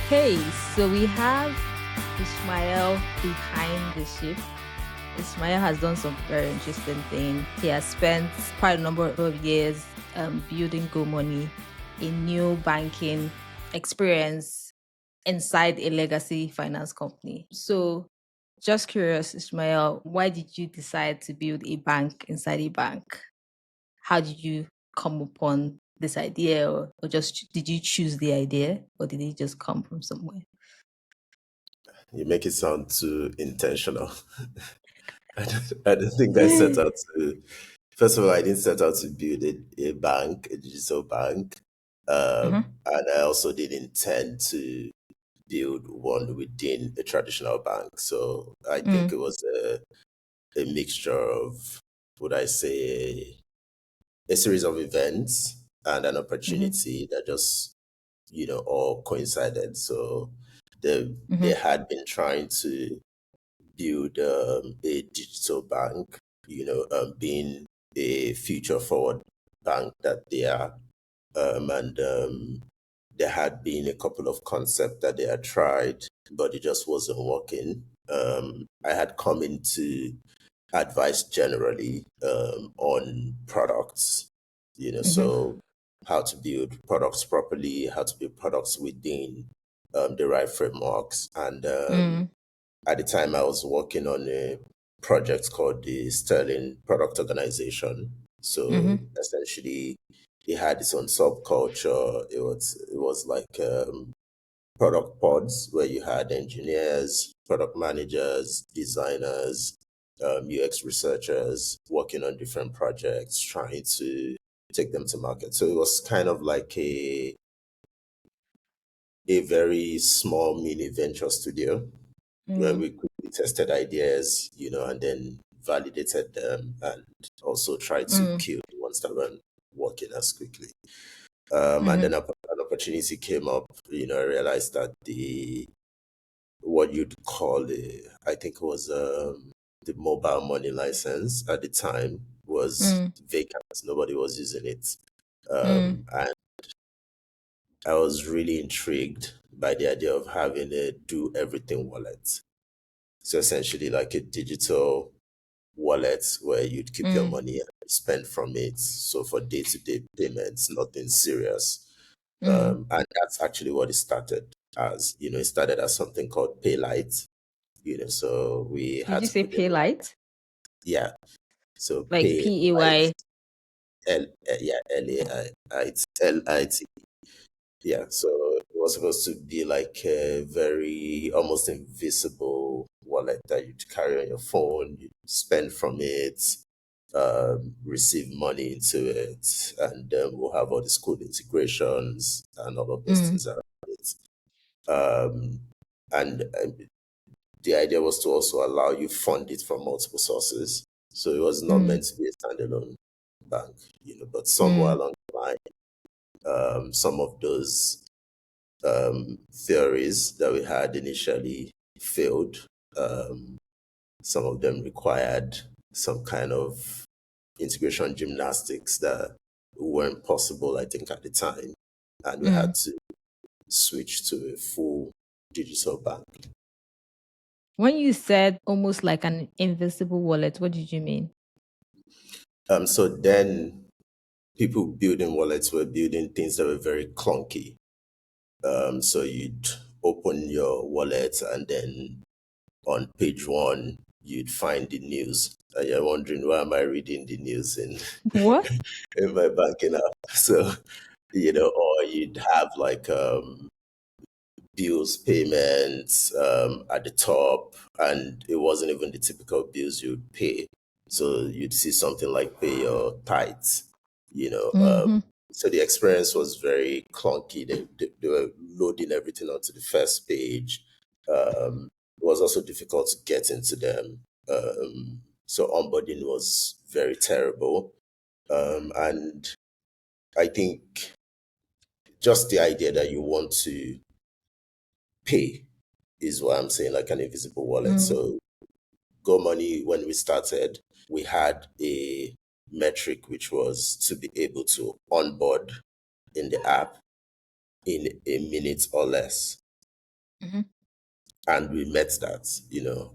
Okay, so we have Ismail behind the ship. Ismail has done some very interesting thing. He has spent quite a number of years building GoMoney, a new banking experience inside a legacy finance company. So, just curious, Ismail, why did you decide to build a bank inside a bank? How did you come upon this idea, or just did you choose the idea, or did it just come from somewhere? You make it sound too intentional. I don't think I set out to. First of all, I didn't set out to build a bank, a digital bank, Mhm. and I also didn't intend to build one within a traditional bank. So I think Mm, it was a mixture of, would I say, a series of events and an mhm, opportunity that just all coincided. So they mhm, had been trying to build a digital bank, being a future forward bank that they are. And there had been a couple of concepts that they had tried, but it just wasn't working. I had come into advice generally on products, mhm, so how to build products properly, how to build products within the right frameworks. And mm, at the time, I was working on a project called the Sterling Product Organization. So mhm, essentially, it had its own subculture. It was like product pods where you had engineers, product managers, designers, UX researchers working on different projects, trying to take them to market. So it was kind of like a very small mini venture studio where mm, we quickly tested ideas, and then validated them and also tried to mm, kill the ones that weren't working as quickly. And mhm, then an opportunity came up. I realized that the what you'd call I think it was the mobile money license at the time was mm, vacant. Nobody was using it. mm, And I was really intrigued by the idea of having a do everything wallet. So essentially like a digital wallet where you'd keep your mm, money and spend from it. So for day-to-day payments, nothing serious. mm. And that's actually what it started as. It started as something called Paylight. So we Did had you to say put in pay like, light? yeah. So Like P A Paylight, Y? Yeah, it's LIT. Yeah, so it was supposed to be like a very almost invisible wallet that you'd carry on your phone, you spend from it, receive money into it, and we'll have all these cool integrations and all of those Mm, things around it. Um, and the idea was to also allow you fund it from multiple sources. So it was not mm, meant to be a standalone bank, but somewhere mm, along the line, some of those theories that we had initially failed. Some of them required some kind of integration gymnastics that weren't possible, I think, at the time. And we mm. had to switch to a full digital bank. When you said almost like an invisible wallet, what did you mean? So then people building wallets were building things that were very clunky. So you'd open your wallet and then on page one, you'd find the news. And you're wondering, why am I reading the news in, What? in my banking app? So, or you'd have like bills payments at the top, and it wasn't even the typical bills you'd pay. So you'd see something like pay your tithes, you know. Mm-hmm. So the experience was very clunky. They were loading everything onto the first page. It was also difficult to get into them. So onboarding was very terrible. And I think just the idea that you want to pay is what I'm saying, like an invisible wallet. Mm, So GoMoney, when we started, we had a metric which was to be able to onboard in the app in a minute or less. Mhm. And we met that,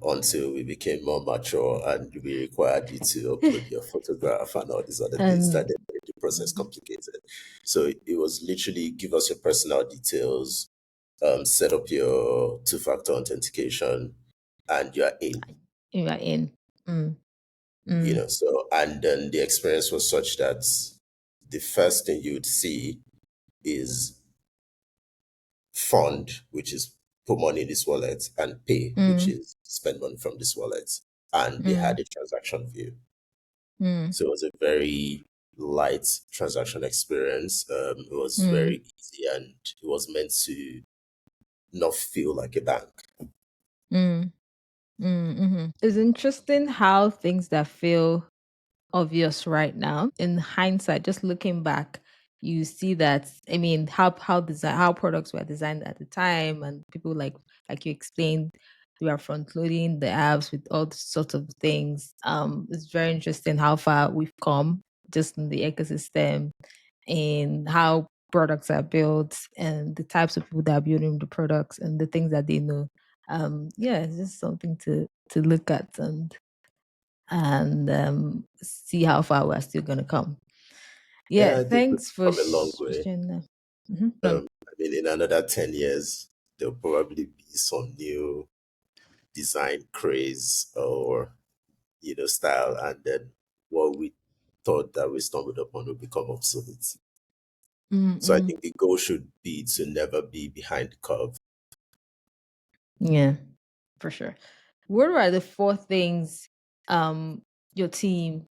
until we became more mature and we required you to upload your photograph and all these other things that And then made the process complicated. So it was literally give us your personal details, set up your two-factor authentication, and you're in. you are in. Mm, mm, So and then the experience was such that the first thing you'd see is fund, which is put money in this wallet, and pay, which mm, is spend money from this wallet. And they mm, had a transaction view. mm, So it was a very light transaction experience. It was mm, very easy and it was meant to not feel like a bank. mm, It's interesting how things that feel obvious right now, in hindsight, just looking back, you see that, I mean, how products were designed at the time, and people like you explained, we are front loading the apps with all sorts of things. It's very interesting how far we've come just in the ecosystem, and how products are built, and the types of people that are building the products, and the things that they know. Yeah, it's just something to look at, and see how far we're still going to come. Yeah, Yeah, I think we've thanks for come a long way. sharing that. Mhm. I mean, in another 10 years, there'll probably be some new design craze or, style. And then what we thought that we stumbled upon will become obsolete. So I Mm-mm. think the goal should be to never be behind the curve. Yeah, for sure. What are the four things um your team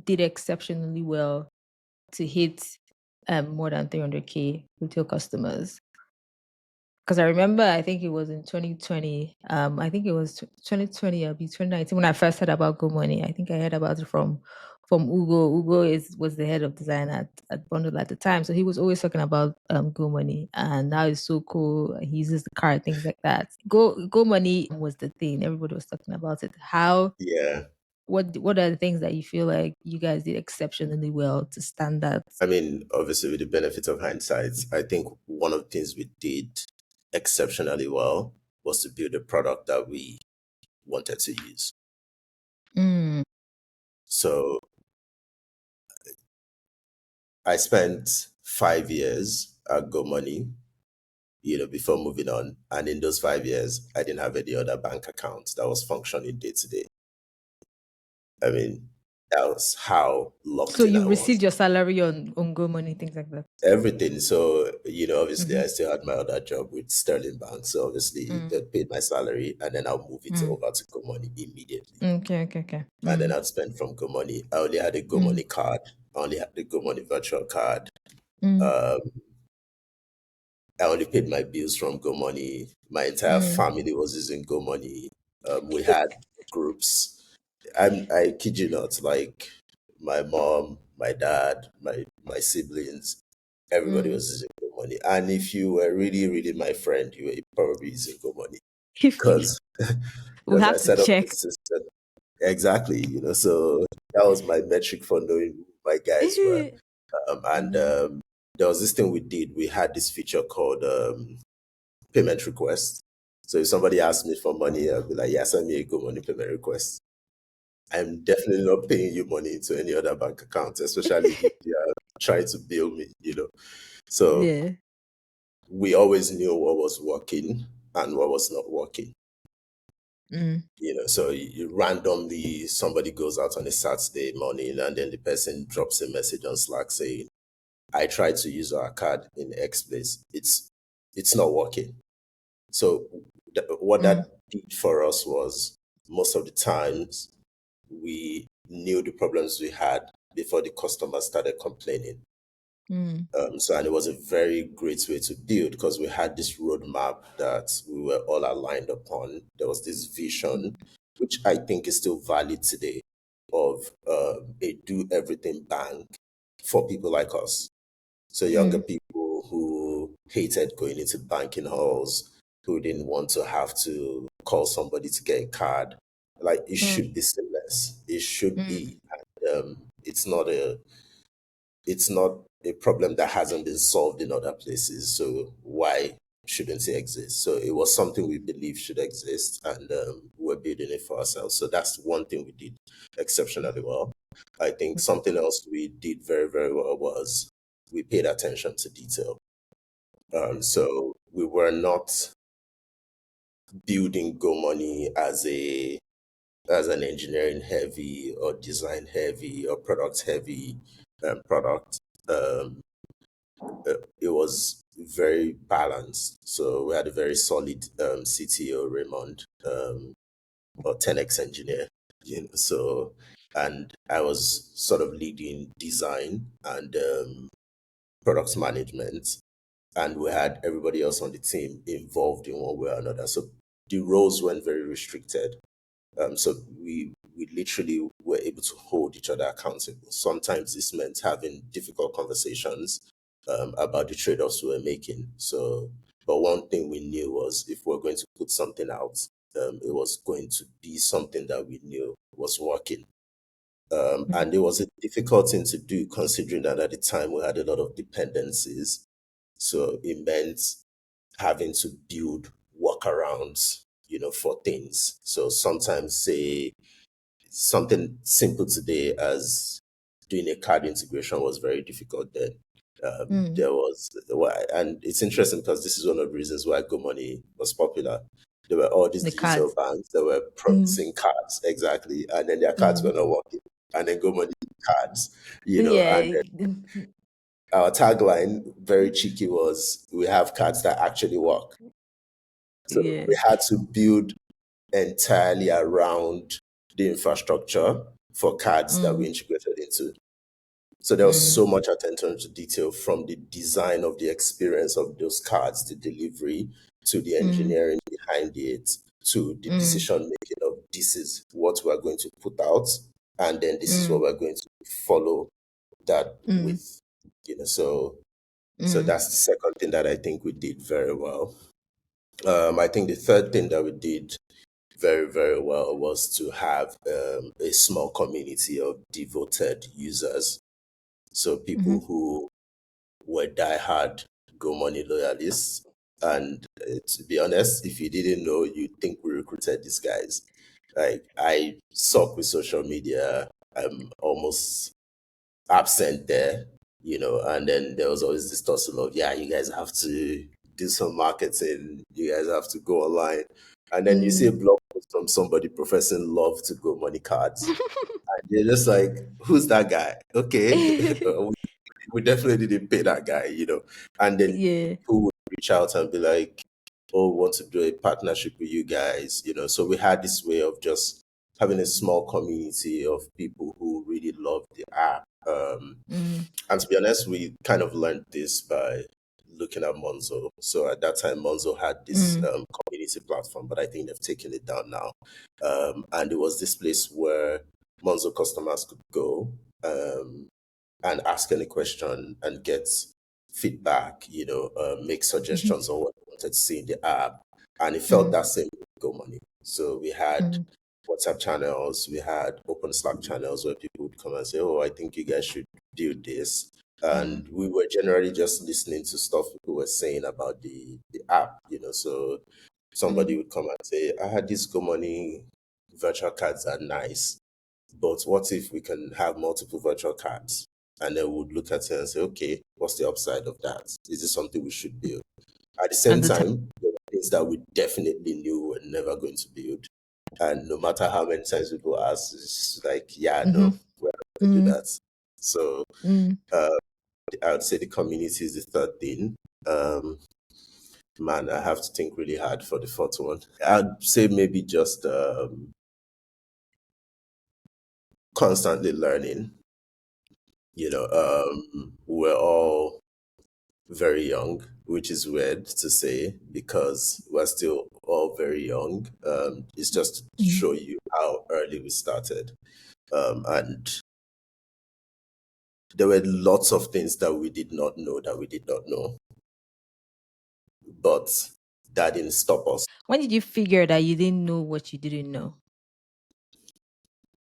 did exceptionally well to hit more than 300K retail customers? Because I remember, I think it was in 2020. I think it was 2020 or 2019 when I first heard about GoMoney. I think I heard about it from Ugo. Ugo was the head of design at Bundle at the time, so he was always talking about GoMoney, and now it's so cool. He uses the card, things like that. GoMoney was the thing. Everybody was talking about it. How Yeah. what are the things that you feel like you guys did exceptionally well to stand out? I mean, obviously, with the benefit of hindsight, I think one of the things we did exceptionally well was to build a product that we wanted to use. Mm, So I spent 5 years at GoMoney, before moving on. And in those 5 years, I didn't have any other bank account that was functioning day to day. I mean, that was how locked so in you I was. received your salary on GoMoney, things like that. Everything. So, obviously, Mm-hmm. I still had my other job with Sterling Bank. So, obviously, Mm, they paid my salary and then I'll move it mm. over to GoMoney immediately. Okay, okay, okay. And then Mm, I'd spend from GoMoney. I only had a mm, GoMoney card. I only had the GoMoney virtual card. mm, Um, I only paid my bills from GoMoney. My entire mm. family was using GoMoney. We had groups. I kid you not, like my mom, my dad, my siblings, everybody Mm. was using GoMoney. And if you were really, really my friend, you were probably using GoMoney If you, because we I have to set up check. this system. Exactly, so that was my metric for knowing who my guys were. And Mm, there was this thing we did. We had this feature called payment request. So if somebody asked me for money, I'll be like, yeah, send me a Go Money payment request. I'm definitely not paying you money to any other bank account, especially if you are trying to bill me. So yeah. we always knew what was working and what was not working. Mm, So randomly somebody goes out on a Saturday morning and then the person drops a message on Slack saying, I tried to use our card in X place. It's not working. So what mm, that did for us was most of the times we knew the problems we had before the customer started complaining. mm, And it was a very great way to build because we had this roadmap that we were all aligned upon. There was this vision, which I think is still valid today, of a do everything bank for people like us. So younger mm, people who hated going into banking halls, who didn't want to have to call somebody to get a card. Like it mm, should be seamless. It should mm, be. And, it's not a problem that hasn't been solved in other places. So why shouldn't say exist. So it was something we believe should exist, and we're building it for ourselves. So that's one thing we did exceptionally well. I think something else we did very, very well was we paid attention to detail. So we were not building GoMoney as an engineering heavy or design heavy or product heavy product. Um, it was very balanced. So we had a very solid CTO, Raymond, or 10x engineer. So, and I was sort of leading design and product management, and we had everybody else on the team involved in one way or another. So the roles weren't very restricted. So we literally were able to hold each other accountable. Sometimes this meant having difficult conversations about the trade-offs we were making. So, but one thing we knew was if we're going to put something out, it was going to be something that we knew was working. And it was a difficult thing to do considering that at the time we had a lot of dependencies. So it meant having to build workarounds, for things. So sometimes say something simple today as doing a card integration was very difficult then. There was, and it's interesting because this is one of the reasons why GoMoney was popular. There were all these The digital cards. banks that were Mm, processing cards, exactly, and then their cards were mm. not working. And then GoMoney cards, and Yeah. our tagline, very cheeky, was we have cards that actually work. So Yeah. we had to build entirely around the infrastructure for cards that we Mm, integrated into. So there was mm, so much attention to detail from the design of the experience of those cards, the delivery, to the mm, engineering behind it, to the mm, decision making of this is what we're going to put out, and then this is what mm, we're going to follow that mm, with. So mm, that's the second thing that I think we did very well. I think the third thing that we did very, very well was to have a small community of devoted users. So mhm. people who were diehard Go Money loyalists. And to be honest, if you didn't know, you'd think we recruited these guys. Like, I suck with social media. I'm almost absent there, and then there was always this tussle of, yeah, you guys have to do some marketing, you guys have to go online. And then you see a Mm. blog post from somebody professing love to Go Money cards. And you're just like, who's that guy? Okay. We definitely didn't pay that guy. And then Yeah. people would reach out and be like, oh, we want to do a partnership with you guys. So we had this way of just having a small community of people who really love the app. Mm, And to be honest, we kind of learned this by looking at Monzo. So at that time, Monzo had this mm, community platform, but I think they've taken it down now. And it was this place where Monzo customers could go. And ask any question and get feedback, make mhm, suggestions on what you wanted to see in the app. And it felt mm, that same with GoMoney. So we had mm, WhatsApp channels, we had open Slack channels where people would come and say, oh, I think you guys should do this. mm, And we were generally just listening to stuff people were saying about the app. So somebody mm, would come and say, I had this GoMoney virtual cards are nice. But what if we can have multiple virtual cards? And then we'd look at it and say, okay, what's the upside of that? Is it something we should build? At the same and the time. time, there were things that we definitely knew we were never going to build. And no matter how many times people ask, it's just like, yeah, Mm-hmm. no, we're not going to do Mm, that. So mm. uh, I would say the community is the third thing. Um, Man, I have to think really hard for the fourth one. I'd say maybe just constantly learning. We're all very young, which is weird to say because we're still all very young. It's just to Mm. show you how early we started. And there were lots of things that we did not know that we did not know, but that didn't stop us. When did you figure that you didn't know what you didn't know?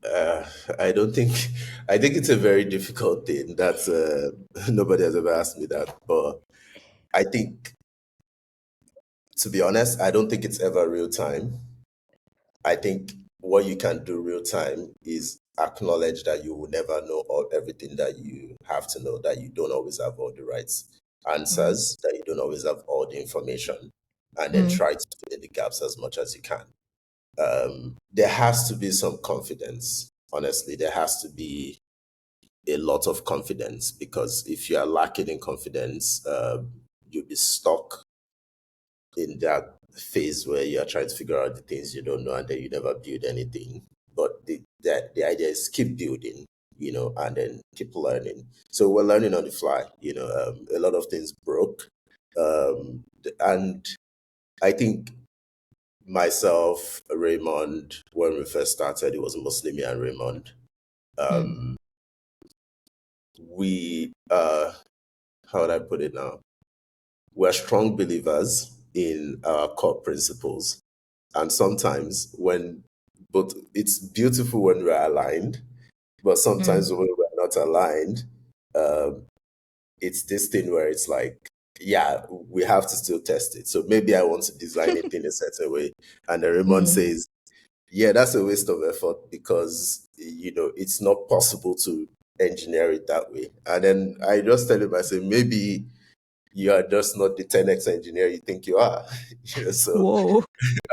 Uh, I don't think, I think it's a very difficult thing. That's nobody has ever asked me that, but I think To be honest, I don't think it's ever real time. I think what you can do real time is acknowledge that you will never know all everything that you have to know, that you don't always have all the right Mm, answers, that you don't always have all the information, and then mm, try to fill in the gaps as much as you can. There has to be some confidence. Honestly, there has to be a lot of confidence, because if you are lacking in confidence, you'll be stuck in that phase where you're trying to figure out the things you don't know, and then you never build anything. But the idea is keep building, and then keep learning. So we're learning on the fly. A lot of things broke, and I think myself, Raymond, when we first started, it was mostly me and Raymond. mm, Um, we how would I put it now? We're strong believers in our core principles. And sometimes but it's beautiful when we're aligned, but mm. sometimes when we're not aligned, um, it's this thing where it's like, yeah, we have to still test it. So maybe I want to design it in a certain way. And then Raymond Mm. says, yeah, that's a waste of effort, because, it's not possible to engineer it that way. And then I just tell him, I say, maybe you are just not the 10x engineer you think you are. So, Whoa.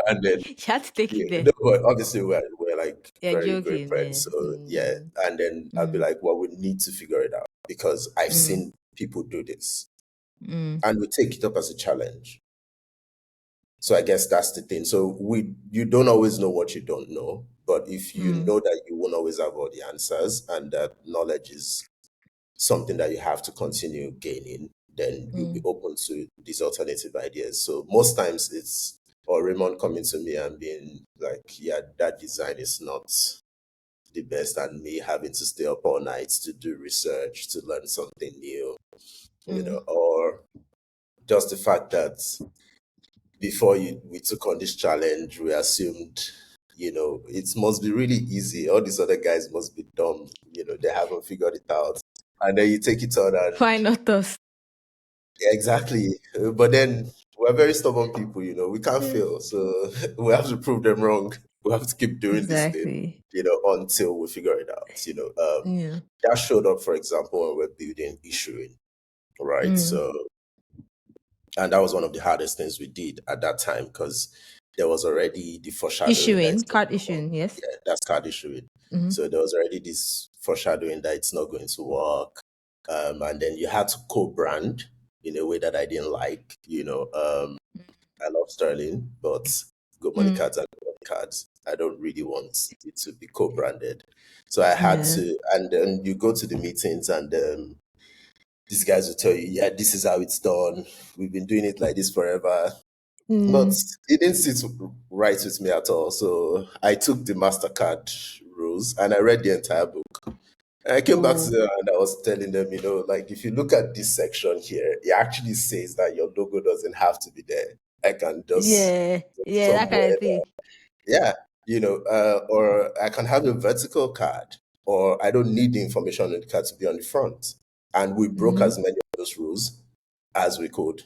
and then, You had to take yeah, it there. no, but obviously we're like You're very great joking, friends. yeah. So yeah, Mm, and then I'll be mm, like, well, we need to figure it out, because I've mm, seen people do this, mm, and we take it up as a challenge. So I guess that's the thing. So you don't always know what you don't know, but if you mm, know that you won't always have all the answers, and that knowledge is something that you have to continue gaining, then you'll be mm, open to these alternative ideas. So most times it's or Raymond coming to me and being like, yeah, that design is not the best, and me having to stay up all night to do research, to learn something new, mm. or just the fact that before we took on this challenge, we assumed, it must be really easy. All these other guys must be dumb, they haven't figured it out. And then you take it on and Why not us? yeah, exactly. But then we're very stubborn people, we can't Mm. fail. So we have to prove them wrong. We have to keep doing this thing, Exactly. until we figure it out. Yeah. That showed up, for example, when we're building issuing, right? Mm. So, and that was one of the hardest things we did at that time, because there was already the foreshadowing that Issuing, it's not card going to work. issuing, yes. Yeah, that's card issuing. Mm-hmm. So there was already this foreshadowing that it's not going to work. And then you had to co-brand in a way that I didn't like. I love Sterling, but Good Money Mm. cards are Good Money cards. I don't really want it to be co-branded. So I had Yeah. to, and then you go to the meetings, and these guys will tell you, yeah, this is how it's done. We've been doing it like this forever. But Mm. it didn't sit right with me at all. So I took the MasterCard rules and I read the entire book. And I came back to Whoa. them and I was telling them, like if you look at this section here, it actually says that your logo doesn't have to be there. I can just Yeah. go Yeah, that kind somewhere. of thing. Yeah, or I can have a vertical card, or I don't need the information on the card to be on the front. And we broke Mm-hmm. as many of those rules as we could,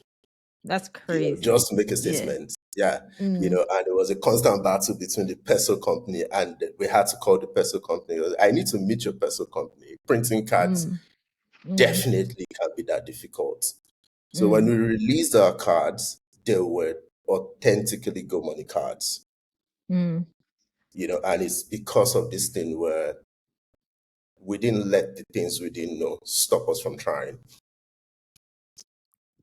That's just crazy. to make a Yeah. statement. Yeah, Mm. and it was a constant battle between the peso company, and we had to call the peso company. I need to meet your peso company. Printing cards Mm. Mm. definitely can be that difficult. So when Mm. we released our cards, they were authentically Go Money cards, Mm. and it's because of this thing where we didn't let the things we didn't know stop us from trying.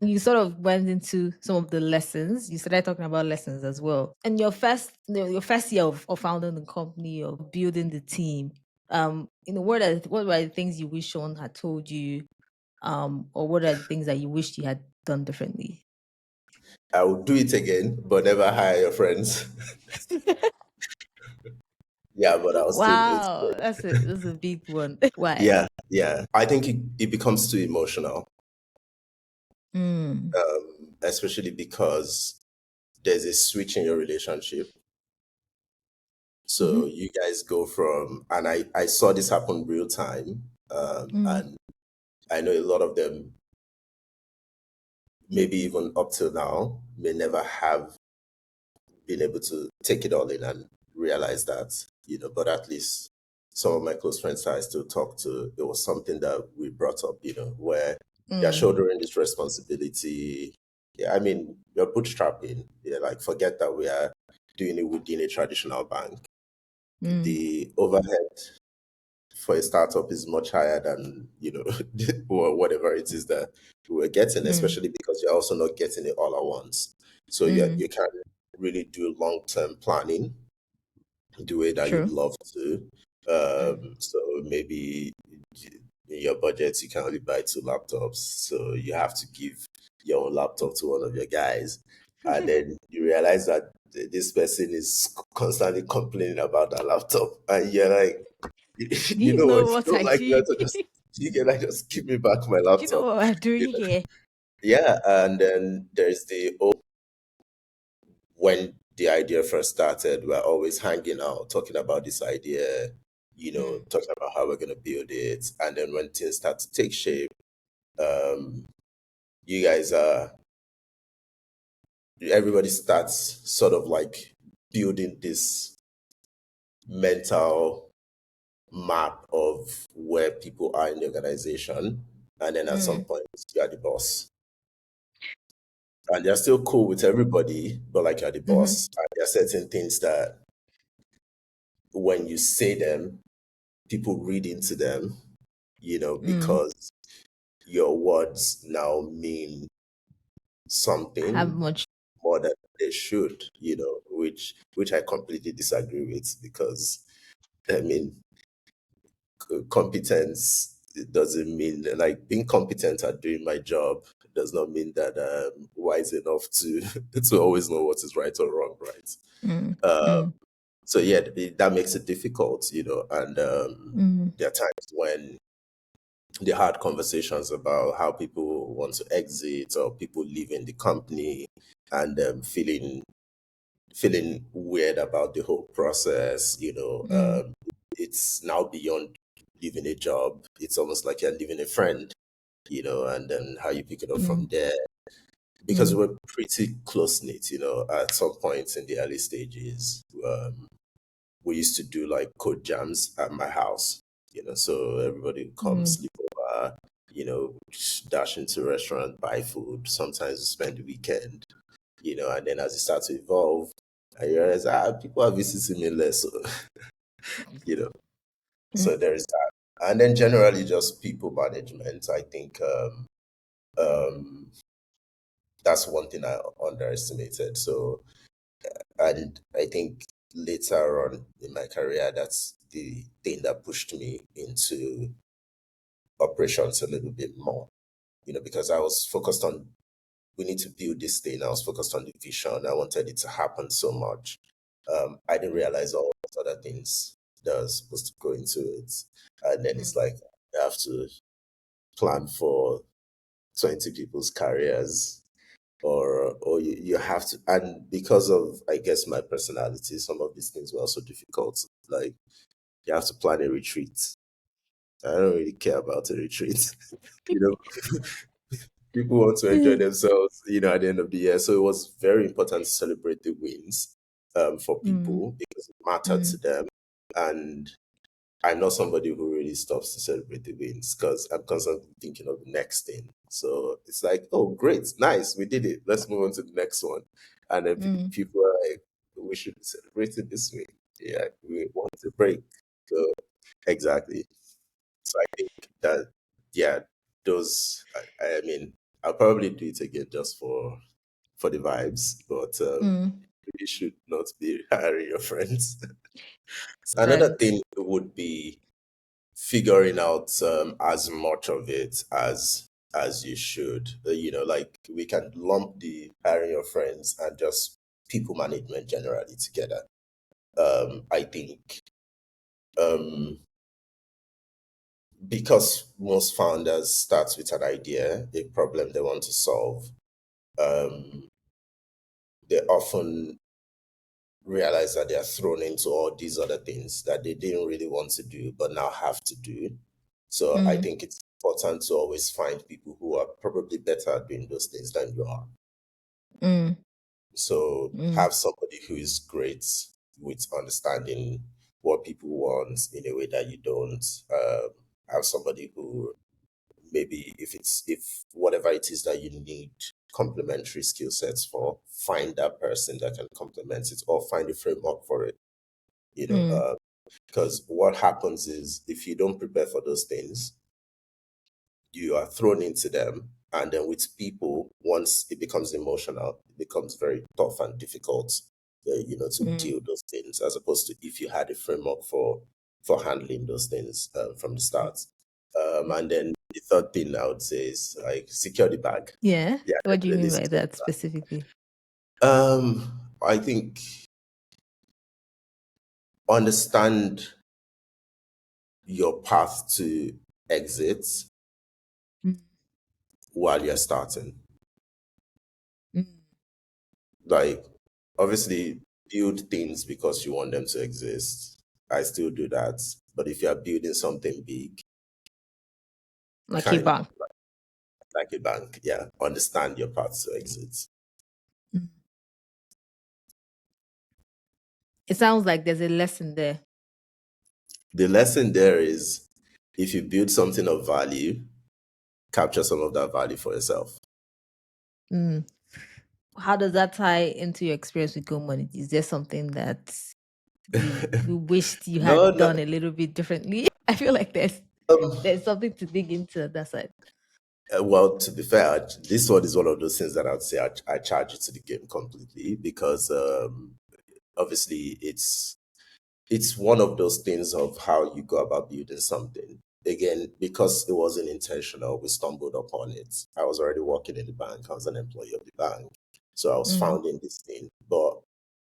You sort of went into some of the lessons. You started talking about lessons as well. And your first year of founding the company, of building the team, what were the things you wish someone had told you, or what are the things that you wished you had done differently? I will do it again, but never hire your friends. Yeah, but I'll still do it Wow, again. that's a big one. Why? Yeah, yeah. I think it becomes too emotional, Mm. especially because there's a switch in your relationship. So Mm-hmm. you guys go from, and I saw this happen real time, Mm. and I know a lot of them maybe even up till now, may never have been able to take it all in and realize that, but at least some of my close friends that I still talk to, it was something that we brought up, where they're Mm, shouldering this responsibility. Yeah, I mean, you're bootstrapping. Yeah, like forget that we are doing it within a traditional bank. mm, The overhead for a startup is much higher than, or whatever it is that we're getting, mm, especially because you're also not getting it all at once. So you mm. can really do long-term planning the way that you'd True. love to. Mm. So maybe in your budget, you can only buy 2 laptops. So you have to give your own laptop to one of your guys. And then you realize that this person is constantly complaining about that laptop. And you're like, Do you you know what? know You what don't I like that. see? So just, you can like just give me back my Do you know laptop. what we're You doing know? here? Yeah. And then there's when the idea first started, we're always hanging out, talking about this idea, Mm, talking about how we're going to build it. And then when things start to take shape, um, you guys everybody starts sort of like building this mental map of where people are in the organization. And then at some mm, point, you are the boss. And they're still cool with everybody, but like you're the mm-hmm, boss. And there are certain things that when you say them, people read into them, mm. because your words now mean Have something much. more than they should, which I completely disagree with because I mean competence, it doesn't mean like being competent at doing my job does not mean that I'm wise enough to to always know what is right or wrong, right? Mm, Uh, mm, so yeah, that makes it difficult, and mm, there are times when the hard conversations about how people want to exit or people leaving the company and feeling weird about the whole process. mm, It's now beyond leaving a job. It's almost like you're leaving a friend, and then how you pick it up from mm, there. Because mm, we're pretty close knit, at some points in the early stages. We used to do like code jams at my house, so everybody would come mm, sleep over, dash into a restaurant, buy food, sometimes we spend the weekend, and then as it starts to evolve, I realize people are visiting me less, so, you know, mm, so there is that. And then generally just people management. I think um, that's one thing I underestimated. So, and I think later on in my career, that's the thing that pushed me into operations a little bit more, because I was focused on, we need to build this thing. I was focused on the vision. I wanted it to happen so much. I didn't realize all those other things that was supposed to go into it. And then it's mm, like, you have to plan for 20 people's careers, or you have to, and because of, I guess, my personality, some of these things were also difficult. Like, you have to plan a retreat. I don't really care about a retreat. you know, People want to enjoy mm, themselves, at the end of the year. So it was very important to celebrate the wins, for mm, people because it mattered to mm, them. And I'm not somebody who really stops to celebrate the wins because I'm constantly thinking of the next thing. So it's like, oh, great, nice, we did it. Let's move on to the next one. And then mm, people are like, we should celebrate it this way. Yeah, we want a break. So exactly. So I think that, yeah, those, I mean, I'll probably do it again just for the vibes, but mm. you should not be hiring your friends. Another Friends. thing would be figuring out as much of it as you should. Like we can lump the hiring your friends and just people management generally together. I think um, because most founders start with an idea, a problem they want to solve, um, they often realize that they are thrown into all these other things that they didn't really want to do but now have to do. So I Mm, think it's important to always find people who are probably better at doing those things than you are. Mm, So mm, have somebody who is great with understanding what people want in a way that you don't. Have somebody who maybe if whatever it is that you need complementary skill sets for, find that person that can complement it or find a framework for it. You know, mm, because what happens is if you don't prepare for those things, you are thrown into them. And then with people, once it becomes emotional, it becomes very tough and difficult, to mm. deal those things, as opposed to if you had a framework for handling those things from the start. And then the third thing I would say is like secure the bag. Yeah. Yeah, What do you definitely mean by secure that the bag. specifically? I think understand your path to exit Mm, while you're starting. mm, Like, obviously, build things because you want them to exist. I still do that. But if you're building something big, like a kind of bank. like a bank, yeah, understand your path to exit. Mm. It sounds like there's a lesson there. The lesson there is if you build something of value, capture some of that value for yourself. Mm. How does that tie into your experience with GoMoney? Is there something that you wished you No, had no. done a little bit differently? I feel like Um, there's something to dig into that side. well, to be fair, this one is one of those things that I'd say I charge it to the game completely because obviously it's one of those things of how you go about building something. Again, because it wasn't intentional, we stumbled upon it. I was already working in the bank. I was an employee of the bank. So I was Mm, founding this thing. But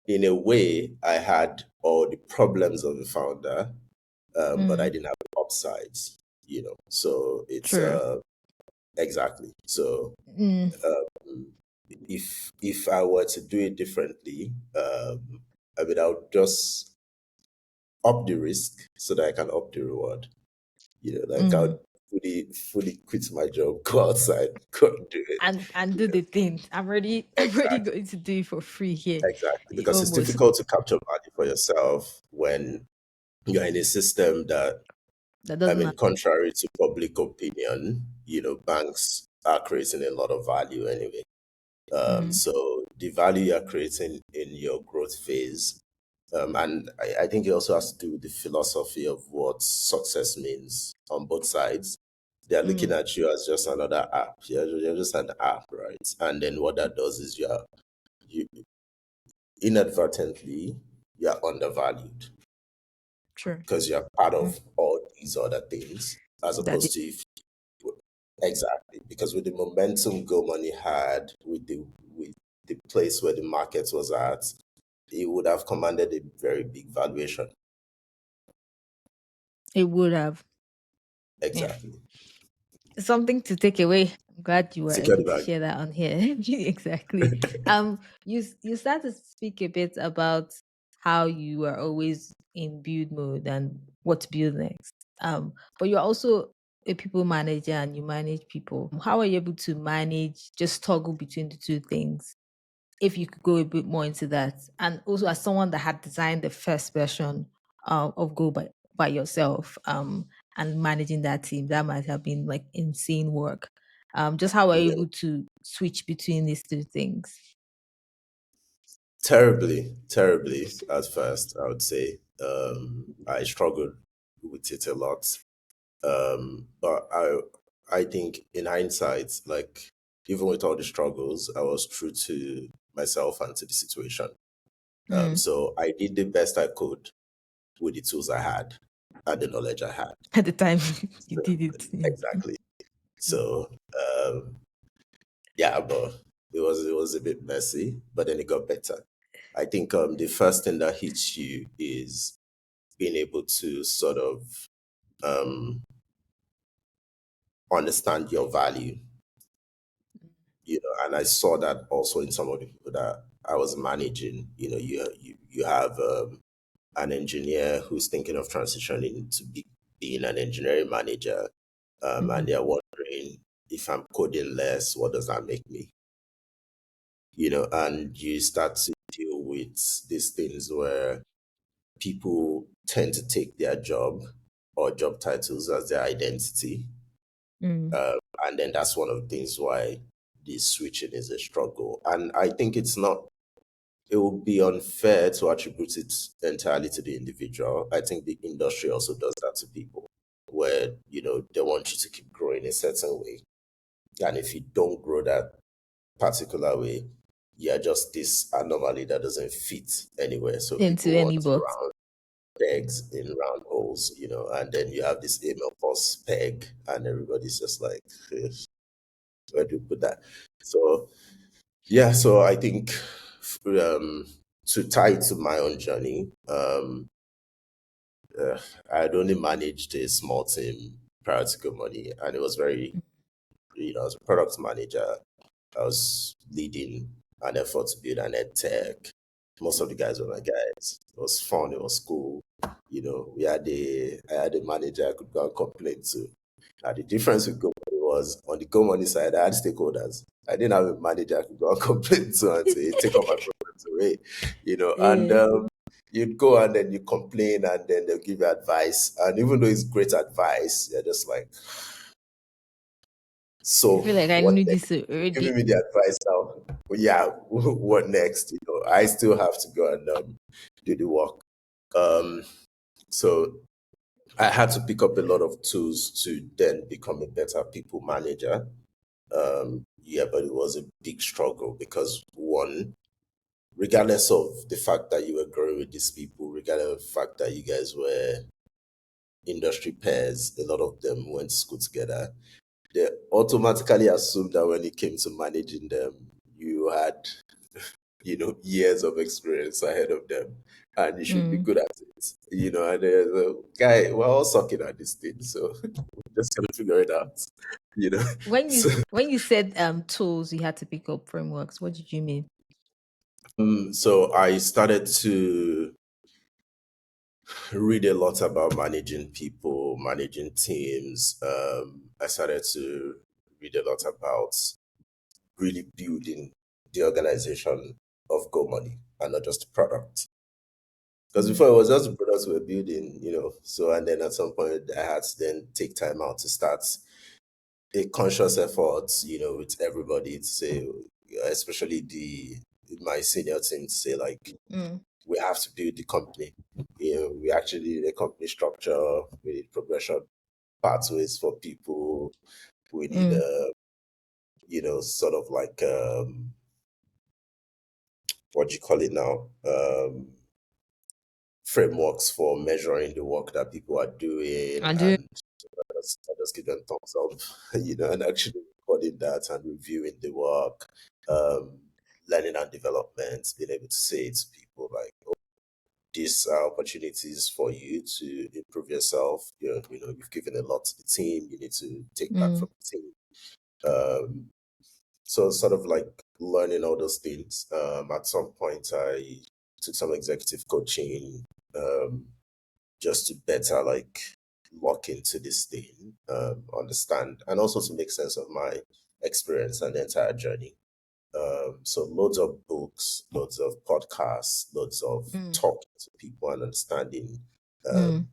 in a way, I had all the problems of a founder, but I mm, didn't have the upsides, So it's true. exactly. So Mm, um, if I were to do it differently, I mean, I would just up the risk so that I can up the reward. Like I mm. would fully quit my job, go outside, go and do it. And do the thing. I'm ready Exactly, going to do it for free here. exactly. Because it's Almost. difficult to capture value for yourself when you're in a system that, That I doesn't mean, contrary to public opinion, banks are creating a lot of value anyway. mm, So the value you're creating in your growth phase. And I think it also has to do with the philosophy of what success means on both sides. They're looking mm, at you as just another app. You're just an app, right? And then what that does is you inadvertently you're undervalued true. because you're part Mm, of all these other things, as that opposed to if exactly because with the momentum Go Money had, with the place where the market was at, it would have commanded a very big valuation. it would have. Yeah. Exactly. Something to take away. I'm glad you were Secure the able to bag. share that on here. Exactly. You start to speak a bit about how you are always in build mode and what to build next. But you're also a people manager and you manage people. How are you able to manage just toggle between the two things? If you could go a bit more into that, and also as someone that had designed the first version of Go by yourself, and managing that team, that might have been like insane work. Just how are you Yeah. able to switch between these two things? Terribly, terribly at first, I would say. I struggled with it a lot. But I think in hindsight, like even with all the struggles, I was true to myself and to the situation. Mm. So I did the best I could with the tools I had and the knowledge I had. At the time you So, did it. Yeah. exactly. Mm. So yeah, but it was a bit messy, but then it got better. I think the first thing that hits you is being able to sort of um, understand your value, and I saw that also in some of the people that I was managing. You have an engineer who's thinking of transitioning to being an engineering manager. And they're wondering, if I'm coding less, what does that make me? And you start to deal with these things where people tend to take their job or job titles as their identity. Mm. And then that's one of the things why this switching is a struggle. And I think it would be unfair to attribute it entirely to the individual. I think the industry also does that to people, where, they want you to keep growing a certain way. And if you don't grow that particular way, you're just this anomaly that doesn't fit anywhere. So Into people any want box. round pegs in round holes, and then you have this email post peg, and everybody's just like, "Eh, where do you put that?" So, yeah, so I think to tie it to my own journey, I had only managed a small team prior to GoMoney, and it was very, as a product manager, I was leading an effort to build an ed tech. Most of the guys were my guys. It was fun. It was cool. I had a manager I could go and complain to. Now the difference with GoMoney was, on the GoMoney side, I had stakeholders. I didn't have a manager I could go and complain to and say, take all my problems away. And Yeah. you'd go and then you complain, and then they'll give you advice. And even though it's great advice, you're just like, I so feel like I what knew next? this Giving already. me the advice now. Well, yeah, what next? I still have to go and do the work. Um, so I had to pick up a lot of tools to then become a better people manager. Yeah, but it was a big struggle because, one, regardless of the fact that you were growing with these people, regardless of the fact that you guys were industry peers, a lot of them went to school together. They automatically assumed that when it came to managing them, you had, years of experience ahead of them, and you should be Mm. good at it. And there's a guy, we're all sucking at this thing, so we're just gonna figure it out. You know, so When you said tools, you had to pick up frameworks. What did you mean? so I started to read a lot about managing people, managing teams. I started to read a lot about really building the organization of GoMoney and not just the product. Because Mm. before it was just the products we were building, So, and then at some point I had to then take time out to start a conscious effort, with everybody to say, especially my senior team, to say, like, Mm. we have to build the company. We actually need a company structure. We need progression pathways for people. We need Mm. sort of like, what do you call it now? Frameworks for measuring the work that people are doing, I do. and I just give them thumbs up, and actually recording that and reviewing the work, um, learning and development, being able to say to people like, oh, these are opportunities for you to improve yourself. You've given a lot to the team. You need to take back Mm. from the team. Um, so sort of like learning all those things. At some point, I took some executive coaching, just to better like lock into this thing, understand, and also to make sense of my experience and the entire journey. So loads of books, loads of podcasts, loads of Mm. talking to people and understanding Mm. um,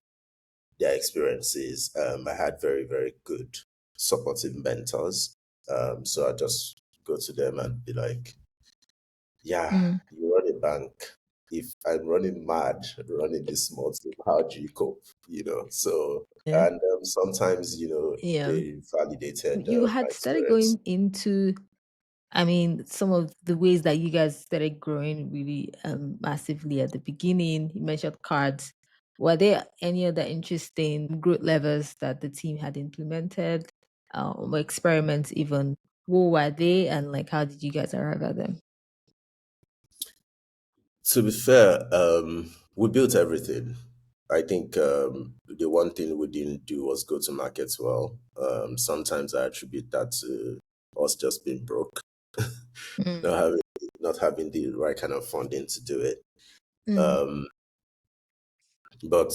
their experiences. I had very, very good supportive mentors. So I just go to them and be like, yeah, Mm. you run a bank. If I'm running mad running this small team, how do you cope? So, Yeah. and sometimes, Yeah. they validated You my had started experience. going into, I mean, some of the ways that you guys started growing really massively at the beginning. You mentioned cards. Were there any other interesting growth levers that the team had implemented, or experiments even? What were they, and like how did you guys arrive at them? To be fair, we built everything. I think the one thing we didn't do was go to markets well. Sometimes I attribute that to us just being broke, Mm. not having not having the right kind of funding to do it. Mm. Um, but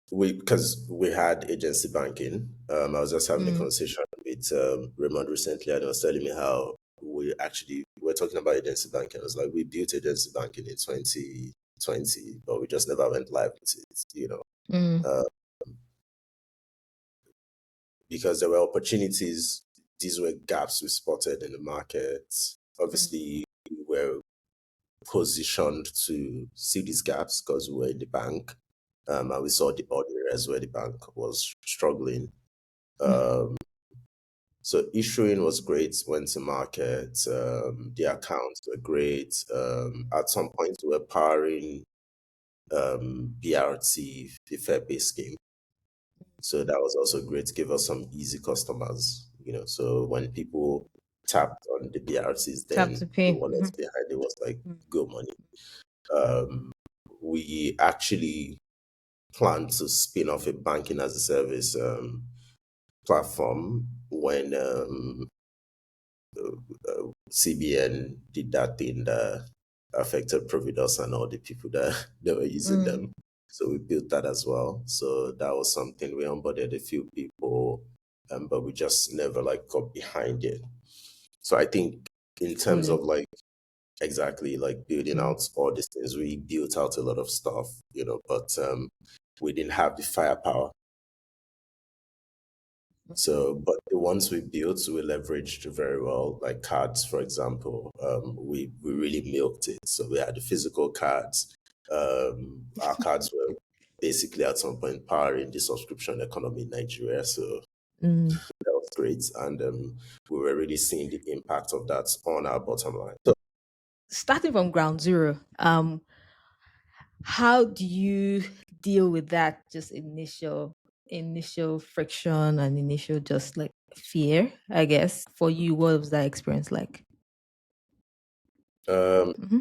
because we had agency banking. I was just having a Mm, conversation with Raymond recently, and he was telling me how we actually were talking about agency banking. I was like, we built agency banking in 2020, but we just never went live with it, mm, uh, because there were opportunities. These were gaps we spotted in the market. mm, Obviously, we were positioned to see these gaps because we were in the bank, and we saw the other areas where the bank was struggling. mm, Um, so issuing was great, went to market. The accounts were great. At some point, we were powering BRT, the fare-based scheme. So that was also great to give us some easy customers. So when people tapped on the BRTs, tap to then the pay. wallet Mhm, behind it was like mm, GoMoney. Um, we actually plan to spin off a banking as a service platform when CBN did that thing that affected Providus and all the people that they were using mm. them. So we built that as well. So that was something we onboarded a few people, but we just never like got behind it. So I think in terms Fully. of like exactly like building Mm, out all these things, we built out a lot of stuff, but we didn't have the firepower. So, but the ones we built, we leveraged very well, like cards, for example. We really milked it. So we had the physical cards. Our cards were basically at some point powering the subscription economy in Nigeria. So mm. that was great. And we were really seeing the impact of that on our bottom line. So, Starting from ground zero, how do you deal with that just initial friction and initial just like fear, I guess? For you, what was that experience like? um, Hmm.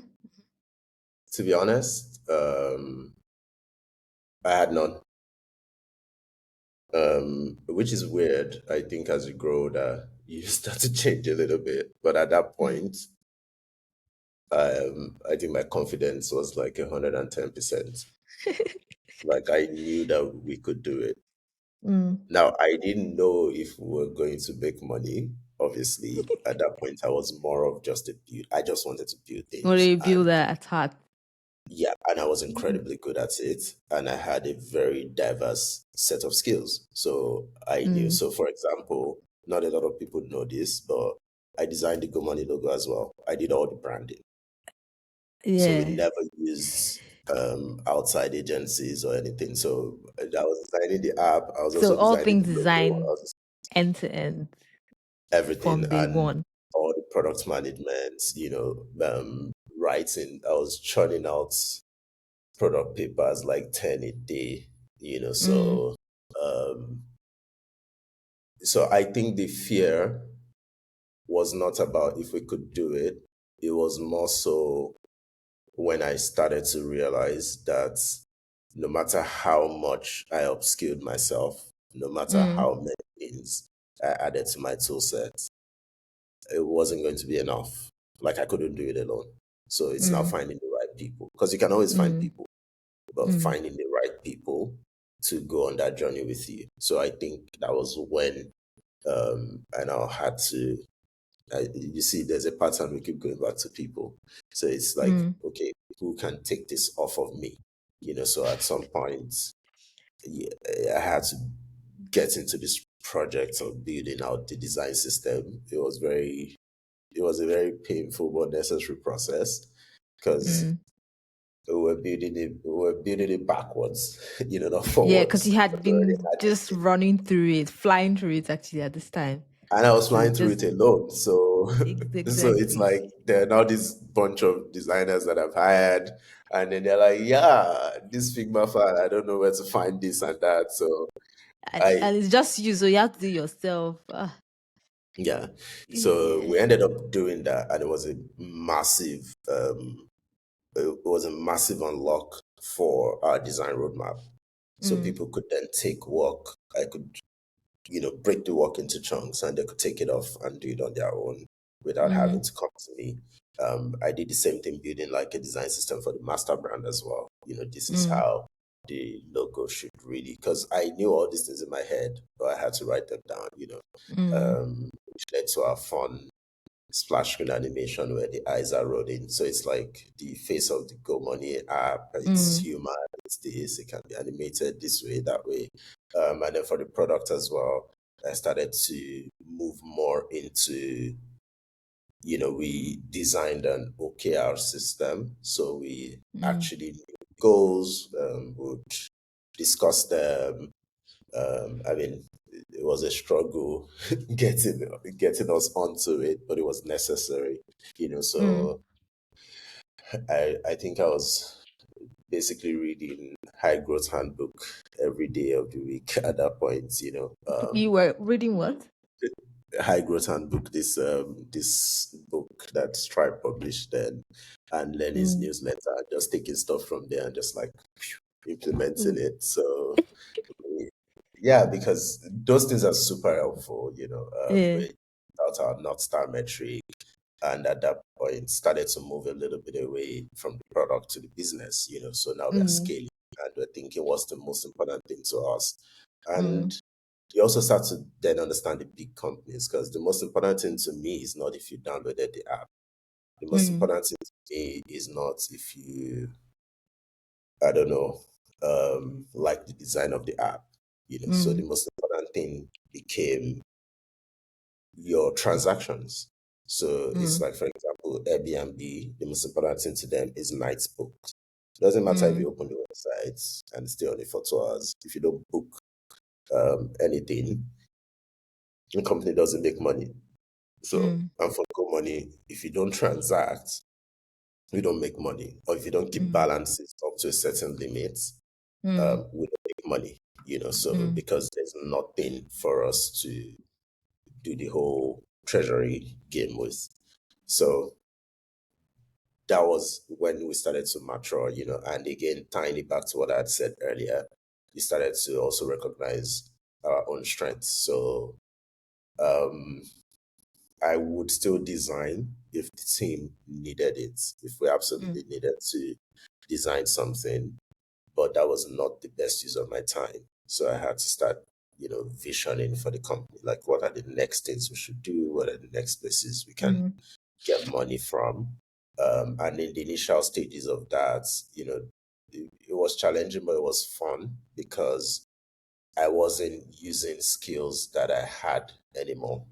to be honest, I had none. Which is weird. I think as you grow older, you start to change a little bit. But at that Mm. point, I think my confidence was like 110%. Like I knew that we could do it. Mm. Now I didn't know if we were going to make money. Obviously, at that point, I was more of just a build. I just wanted to build What do things, you build and that at heart? yeah, and I was Mm. incredibly good at it. And I had a very diverse set of skills. So I knew. Mm. So, for example, not a lot of people know this, but I designed the GoMoney logo as well. I did all the branding. So we Yeah. never used outside agencies or anything. So I was designing the app. I was So also all designing things the logo. I designed was end to end everything from day and one. all the product management, writing. I was churning out product papers like 10 a day. Mm. Um, so I think the fear was not about if we could do it. It was more so when I started to realize that no matter how much I upskilled myself, no matter Mm. how many things I added to my tool set, it wasn't going to be enough. Like I couldn't do it alone. So it's now Mm. finding the right people because you can always find Mm. people, but Mm. finding the right people to go on that journey with you. So I think that was when I now had to. You see, there's a pattern we keep going back to people. So it's like, Mm. okay, who can take this off of me? So at some point, yeah, I had to get into this project of building out the design system. It was a very painful but necessary process because Mm. we were building it backwards, not Yeah, because forwards. you had We already been had this just thing. running through it, flying through it actually at this time. And I was So flying through just it alone. So so it's exactly. like there are now this bunch of designers that I've hired, and then they're like, yeah, this Figma file, I don't know where to find this and that. So I And it's just you, so you have to do yourself. yeah. So Yeah. we ended up doing that, and it was a massive unlock for our design roadmap. So Mm. people could then take work. I could break the work into chunks and they could take it off and do it on their own without having Mm. to come to me. I did the same thing building like a design system for the master brand as well. This is Mm. how the logo should really, because I knew all these things in my head, but I had to write them down, Mm. which led to our fun splash screen animation where the eyes are rolling. So it's like the face of the GoMoney app. It's Mm. human. It's this. It can be animated this way, that way. And then for the product as well, I started to move more into, we designed an OKR system. So we Mm. actually knew goals, would discuss them. I mean, it was a struggle getting us onto it, but it was necessary, Mm. So I think I was basically reading High Growth Handbook every day of the week at that point, You were reading what? High Growth Handbook, this book that Stripe published then, and Lenny's Mm. newsletter, just taking stuff from there and just like implementing Mm. it. So yeah, because those things are super helpful, Yeah. without our North Star metric. And at that point, started to move a little bit away from the product to the business, So now we are Mm. scaling and we're thinking what's the most important thing to us. And Mm. you also start to then understand the big companies, because the most important thing to me is not if you downloaded the app. The most Mm. important thing to me is not if you, I don't know, like the design of the app, So the Mm. most important thing became your transactions. So it's Mm. like, for example, Airbnb, the most important thing to them is nights booked. It doesn't matter if Mm. you open the website and stay on it for 2 hours. If you don't book anything, the company doesn't make money. So, Mm. and for Go Money, if you don't transact, we don't make money. Or if you don't keep Mm. balances up to a certain limit, Mm. we don't make money. So Mm. because there's nothing for us to do the whole treasury game with. So that was when we started to mature, and again, tying it back to what I had said earlier, we started to also recognize our own strengths. So um, I would still design if the team needed it, if we Mm. absolutely needed to design something, but that was not the best use of my time. So I had to start, visioning for the company, like what are the next things we should do, what are the next places we can Mm. get money from. And in the initial stages of that, it was challenging, but it was fun because I wasn't using skills that I had anymore.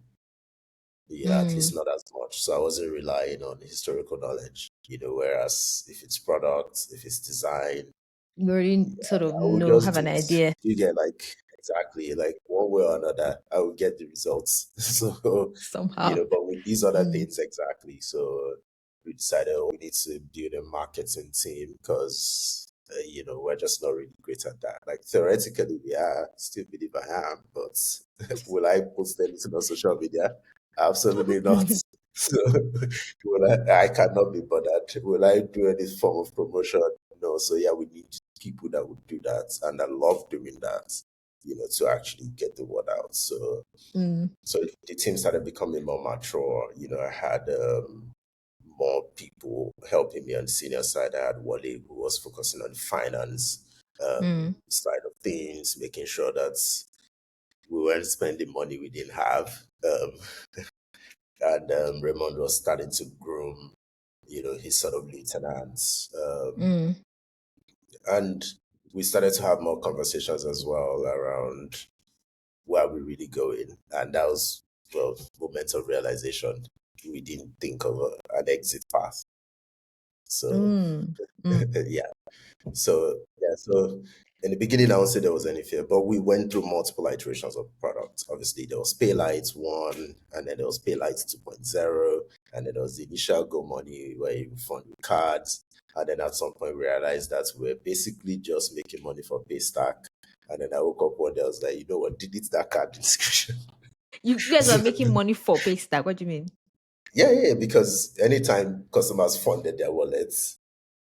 Yeah, at least Mm. not as much. So I wasn't relying on historical knowledge, whereas if it's product, if it's design, You already yeah, sort of I would know, just have do an it. idea. You get like exactly like one way or another, I will get the results. So, Somehow. but with these other Mm. things exactly. So we decided, oh, we need to build a marketing team because we're just not really great at that. Like theoretically we are, still believe I am, but will I post anything on social media? Absolutely not. So I cannot be bothered. Will I do any form of promotion? No. So yeah, we need people that would do that and I love doing that, to actually get the word out. Mm. So the team started becoming more mature. I had more people helping me on the senior side. I had Wally who was focusing on finance Mm. side of things, making sure that we weren't spending money we didn't have. And Raymond was starting to groom, his sort of lieutenants. Mm. And we started to have more conversations as well around where we really going. And that was, well, moment of realization. We didn't think of an exit path. So, Mm. Mm. yeah. So in the beginning, I won't say there was any fear, but we went through multiple iterations of products. Obviously, there was Paylight 1, and then there was Paylight 2.0, and then there was the initial Go Money where you fund with cards. And then at some point, we realized that we're basically just making money for Paystack. And then I woke up one day, I was like, you know what, delete that card description. You guys So, are making money for Paystack. What do you mean? yeah, because anytime customers funded their wallets,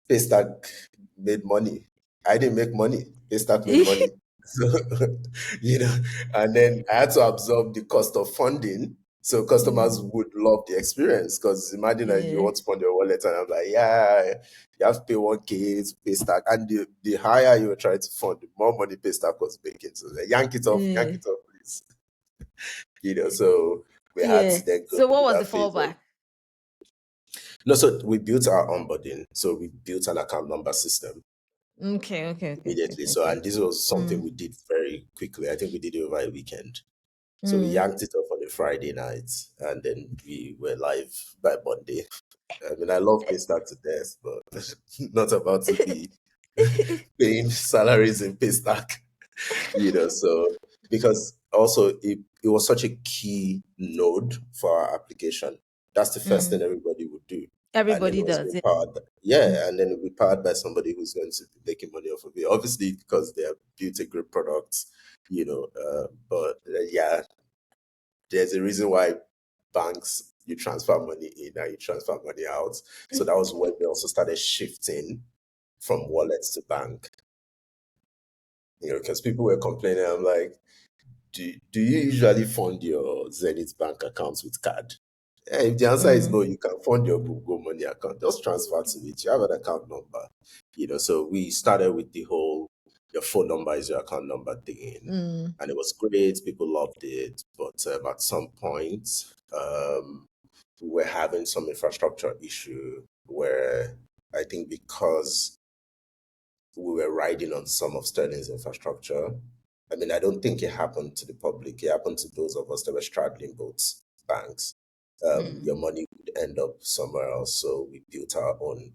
Paystack made money. I didn't make money. Paystack made money. So, and then I had to absorb the cost of funding. So customers Mm. would love the experience because imagine that you Yeah. want to fund your wallet and I'm like, yeah, you have to pay 1K to pay stack. And the higher you were trying to fund, the more money pay stack was making. So like, yank Yeah. it off, please. So we had Yeah. to then go So what through was the that phase of fallback? no, so we built our onboarding. So we built an account number system Okay, okay, okay, okay, immediately. okay, So okay. and this was something Mm. we did very quickly. I think we did it over a weekend. So we Mm. yanked it off on a Friday night and then we were live by Monday. I mean, I love Paystack to death, but not about to be paying salaries in Paystack, So because also it was such a key node for our application. That's the first thing Mm. everybody would do. And then it Everybody was does being it. powered, Mm. yeah, and then it'll be powered by somebody who's going to be making money off of it. Obviously, because they have built a great product, but yeah, there's a reason why banks you transfer money in and you transfer money out. So that was when we also started shifting from wallets to bank. Because people were complaining. I'm like, do you usually fund your Zenith bank accounts with card? If the answer is Mm. no, you can fund your GoMoney account. Just transfer to it. You have an account number. So we started with the whole your phone number is your account number thing. Mm. And it was great. People loved it. But at some point, we were having some infrastructure issue where I think because we were riding on some of Sterling's infrastructure. I mean, I don't think it happened to the public. It happened to those of us that were straddling both banks. Mm. Your money would end up somewhere else. So we built our own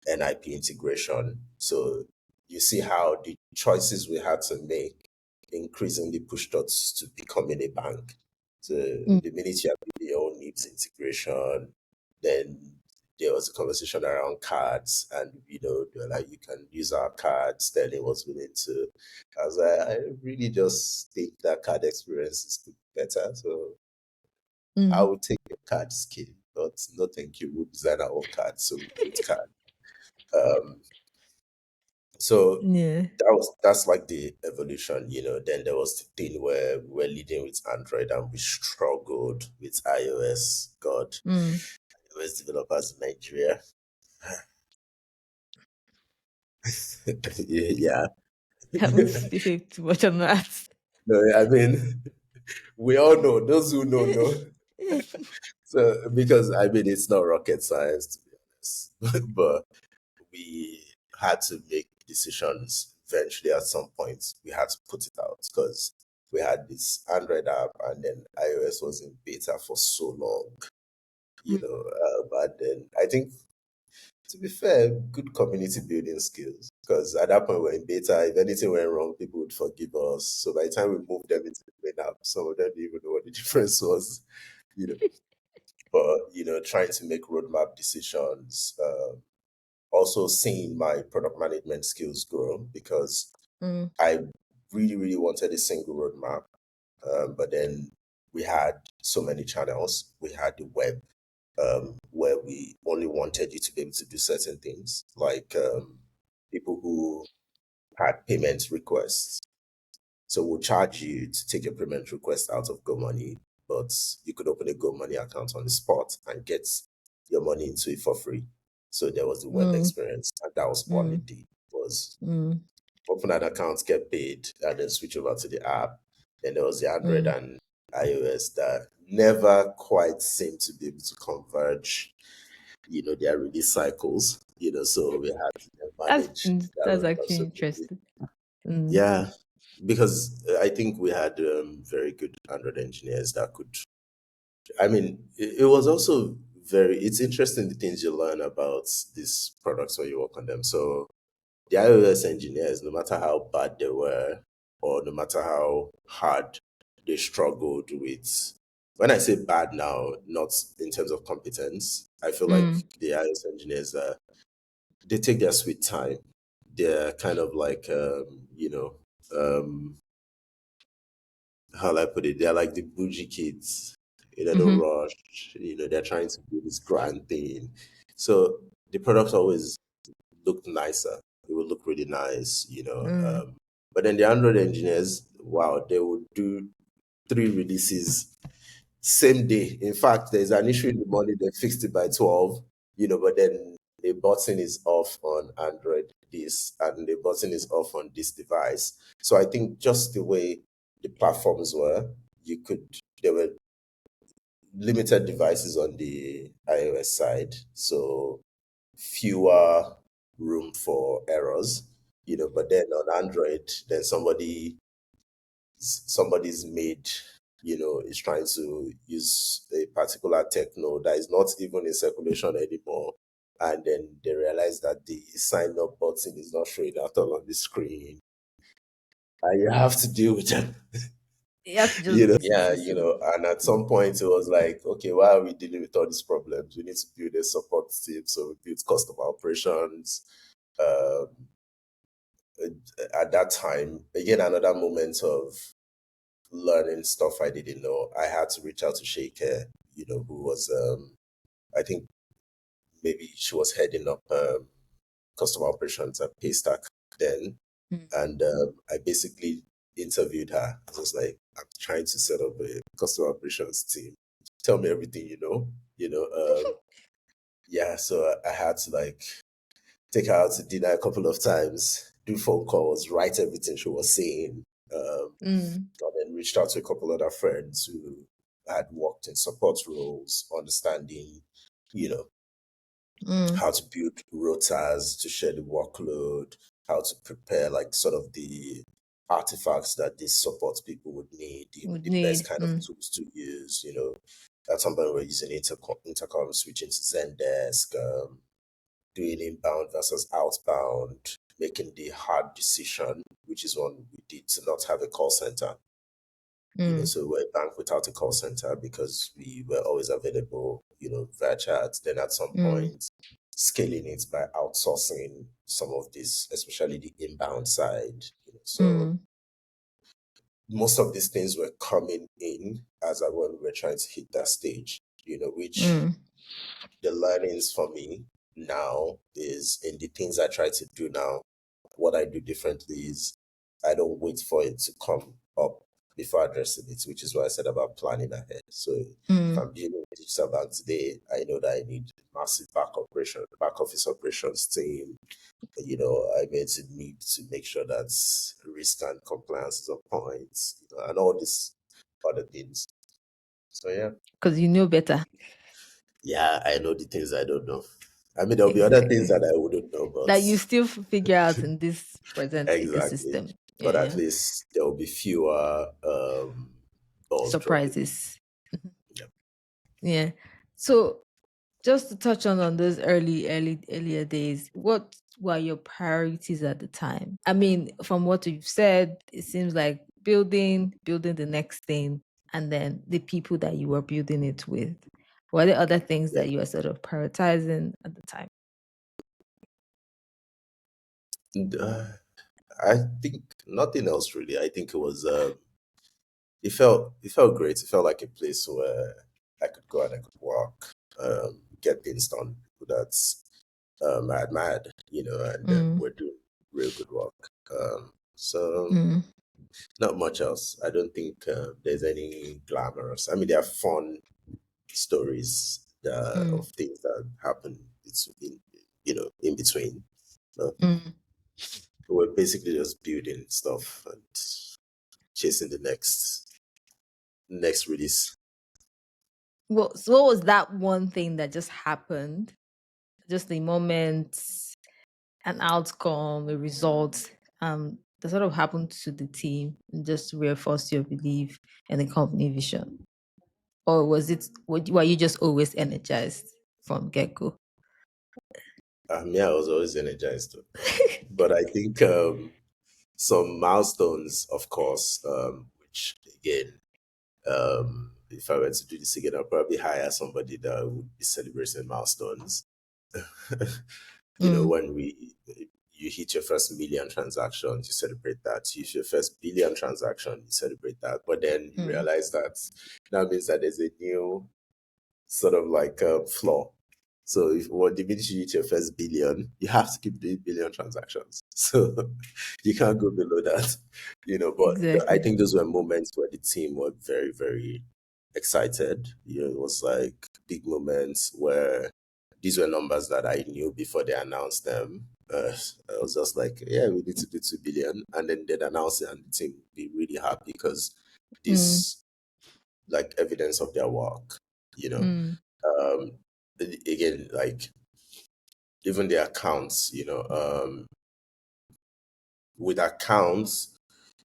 NIP integration. So you see how the choices we had to make increasingly pushed us to becoming a bank. So Mm. the minute you have your own NIPS integration, then there was a conversation around cards, and they were like, you can use our card. Sterling was willing to. I was like, I really just think that card experience is better. So I Mm. would take your card scheme, but no, thank you. We'll design our own card. So we built card. Um, so Yeah. that's like the evolution. Then there was the thing where we were leading with Android and we struggled with iOS. God, Mm. iOS developers in Nigeria. Yeah. I won't say too much on that. No, I mean, we all know, those who know. So, because I mean, it's not rocket science, to be honest, but we had to make decisions eventually at some point. We had to put it out because we had this Android app and then iOS was in beta for so long, Mm. but then I think, to be fair, good community building skills. Because at that point, we're in beta. If anything went wrong, people would forgive us. So by the time we moved them into the main app, some of them didn't even know what the difference was. You know, but trying to make roadmap decisions. Also, seeing my product management skills grow because Mm. I really, really wanted a single roadmap. But then we had so many channels. We had the web, where we only wanted you to be able to do certain things, like people who had payment requests. So we'll charge you to take your payment request out of GoMoney, but you could open a GoMoney account on the spot and get your money into it for free. So there was the web Mm. experience, and that was all Mm. it did was Mm. open an account, get paid, and then switch over to the app. Then there was the Android Mm. and iOS that never quite seemed to be able to converge, their release cycles, so we had to then manage that That's roadmap. actually So interesting. Mm. yeah, because I think we had very good Android engineers that could. I mean, it was also it's interesting the things you learn about these products when you work on them. So the iOS engineers, no matter how bad they were, or no matter how hard they struggled with, when I say bad now, not in terms of competence, I feel like Mm. the iOS engineers, they take their sweet time. They're kind of like, um, how will I put it? They're like the bougie kids. They don't Mm-hmm. rush. They're trying to do this grand thing. So the products always looked nicer. It would look really nice. Mm. But then the Android engineers, wow, they would do 3 releases same day. In fact, there's an issue in the morning, they fixed it by 12, but then the button is off on Android this and the button is off on this device. So I think just the way the platforms were, there were limited devices on the iOS side, so fewer room for errors, but then on Android, then somebody's made, is trying to use a particular techno that is not even in circulation anymore. And then they realize that the sign up button is not showing at all on the screen. And you have to deal with that. You have to just Yeah, just and at some point it was like, okay, why are we dealing with all these problems? We need to build a support team. So we built customer operations. Um, at that time, again, another moment of learning stuff I didn't know. I had to reach out to Sheikh, who was, I think maybe she was heading up customer operations at Paystack then. mm, And I basically interviewed her. I was like, I'm trying to set up a customer operations team. Tell me everything you know. Yeah, so I had to like take her out to dinner a couple of times, do phone calls, write everything she was saying. mm, And then reached out to a couple other friends who had worked in support roles, understanding, you know, mm, how to build rotas to share the workload, how to prepare like sort of the artifacts that these support people would need, would the best need. kind of tools to use. At some point we're using intercom, switching to Zendesk, doing inbound versus outbound, making the hard decision, which is one we did, to not have a call center. Mm, So we're a bank without a call center because we were always available, via chat. Then at some mm, point, scaling it by outsourcing some of this, especially the inbound side. So mm, most of these things were coming in as when we were trying to hit that stage, which mm, the learnings for me now is in the things I try to do now. What I do differently is I don't wait for it to come up before addressing it, which is what I said about planning ahead. So if mm. I'm dealing with digital bank today, I know that I need massive back office operations team. I may need to make sure that risk and compliance is on point, and all these other things. So yeah. Because you know better. Yeah, I know the things I don't know. I mean, there'll be other things Exactly. that I wouldn't know, but That you still figure out in this present exactly. ecosystem. But at Yeah. least there will be fewer balls dropping. Surprises. Yep. Yeah. So just to touch on those earlier days, what were your priorities at the time? I mean, from what you've said, it seems like building the next thing, and then the people that you were building it with. Were there other things Yeah. that you were sort of prioritizing at the time? And, I think nothing else really. I think it was it felt great. It felt like a place where I could go and I could work, get things done. That's I admired, and Mm, we're doing real good work. So mm, not much else. I don't think there's any glamorous. I mean, there are fun stories mm, of things that happen in between. Uh, mm. we're basically just building stuff and chasing the next release. So what was that one thing that just happened? Just the moment, an outcome, a result, that sort of happened to the team and just reinforced your belief in the company vision? Or were you just always energized from get go? Yeah, I was always energized, but I think some milestones, of course, which again, if I were to do this again, I'll probably hire somebody that would be celebrating milestones. Mm, When you hit your first million transactions, you celebrate that. You hit your first billion transaction, you celebrate that. But then you mm, realize that means that there's a new sort of like flaw. So if the minute you hit your first billion, you have to keep doing billion transactions. So you can't go below that. But I exactly. think those were moments where the team were very, very excited. It was like big moments where these were numbers that I knew before they announced them. I was just like, yeah, we need to do 2 billion, and then they'd announce it, and the team would be really happy because Mm. this like evidence of their work. You know, Mm. um, again, like even the accounts. With accounts,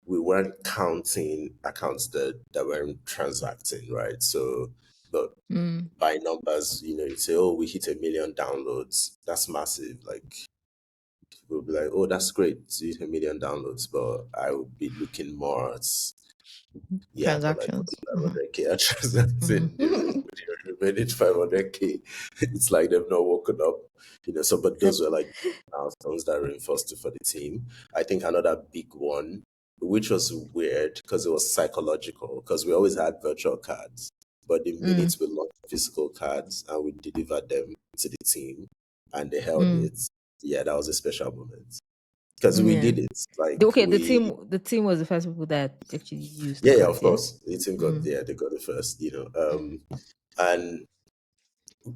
we weren't counting accounts that weren't transacting, right? So, but Mm. by numbers, you say, oh, we hit 1 million downloads. That's massive. Like, we'll be like, oh, that's great. You hit 1 million downloads. But I would be looking more at, yeah, but like Transactions. Mm-hmm. 500K are transacting. Mm-hmm. The remaining 500K, it's like they've not woken up. So, but those were like milestones that reinforced it for the team. I think another big one, which was weird because it was psychological, because we always had virtual cards. But the Mm. minute we launched physical cards and we delivered them to the team and they held Mm. it, yeah, that was a special moment. Because we Yeah. did it. Like Okay, the we team was the first people that actually used the Yeah, yeah, cards, of yeah? course. The team got Mm. yeah, they got it first. Mm. And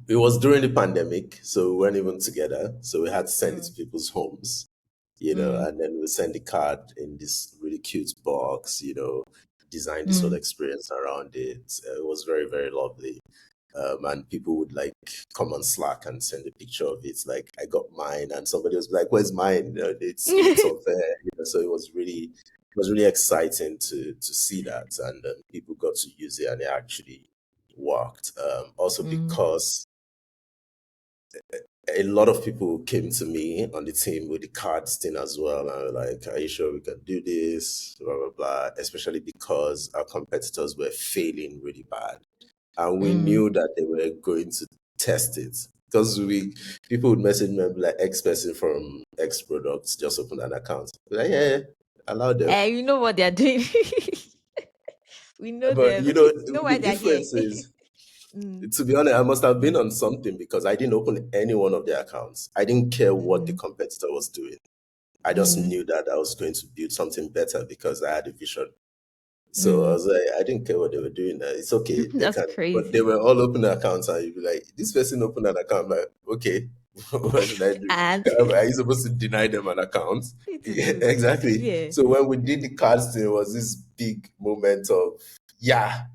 it was during the pandemic, so we weren't even together. So we had to send it to Mm. people's homes, Mm. and then we send the card in this really cute box, design this whole Mm. experience around it. It was very, very lovely. And people would like come on Slack and send a picture of it. Like I got mine, and somebody was like, "Where's mine?" It's unfair. So it was really exciting to see that, and people got to use it, and it actually worked. Also Mm. because a lot of people came to me on the team with the cards thing as well, and were like, "Are you sure we can do this?" Blah blah blah. Especially because our competitors were failing really bad, and we Mm. knew that they were going to test it because people would message me and be like, X person from X products just opened an account. Like, yeah, allow them. You know what they're doing. We know But them. We know the why they're here. difference is, Mm. to be honest, I must have been on something because I didn't open any one of their accounts. I didn't care what the Mm. competitor was doing. I just Mm. knew that I was going to build something better because I had a vision. So I Mm. was like, I didn't care what they were doing. It's okay, they That's can. But they crazy. were all opening accounts, and you'd be like, this person opened an account. I'm like, okay, what should I do? And Are you supposed to deny them an account? need to Yeah, do. exactly. Yeah. So when we did the cards thing, it was this big moment of, yeah,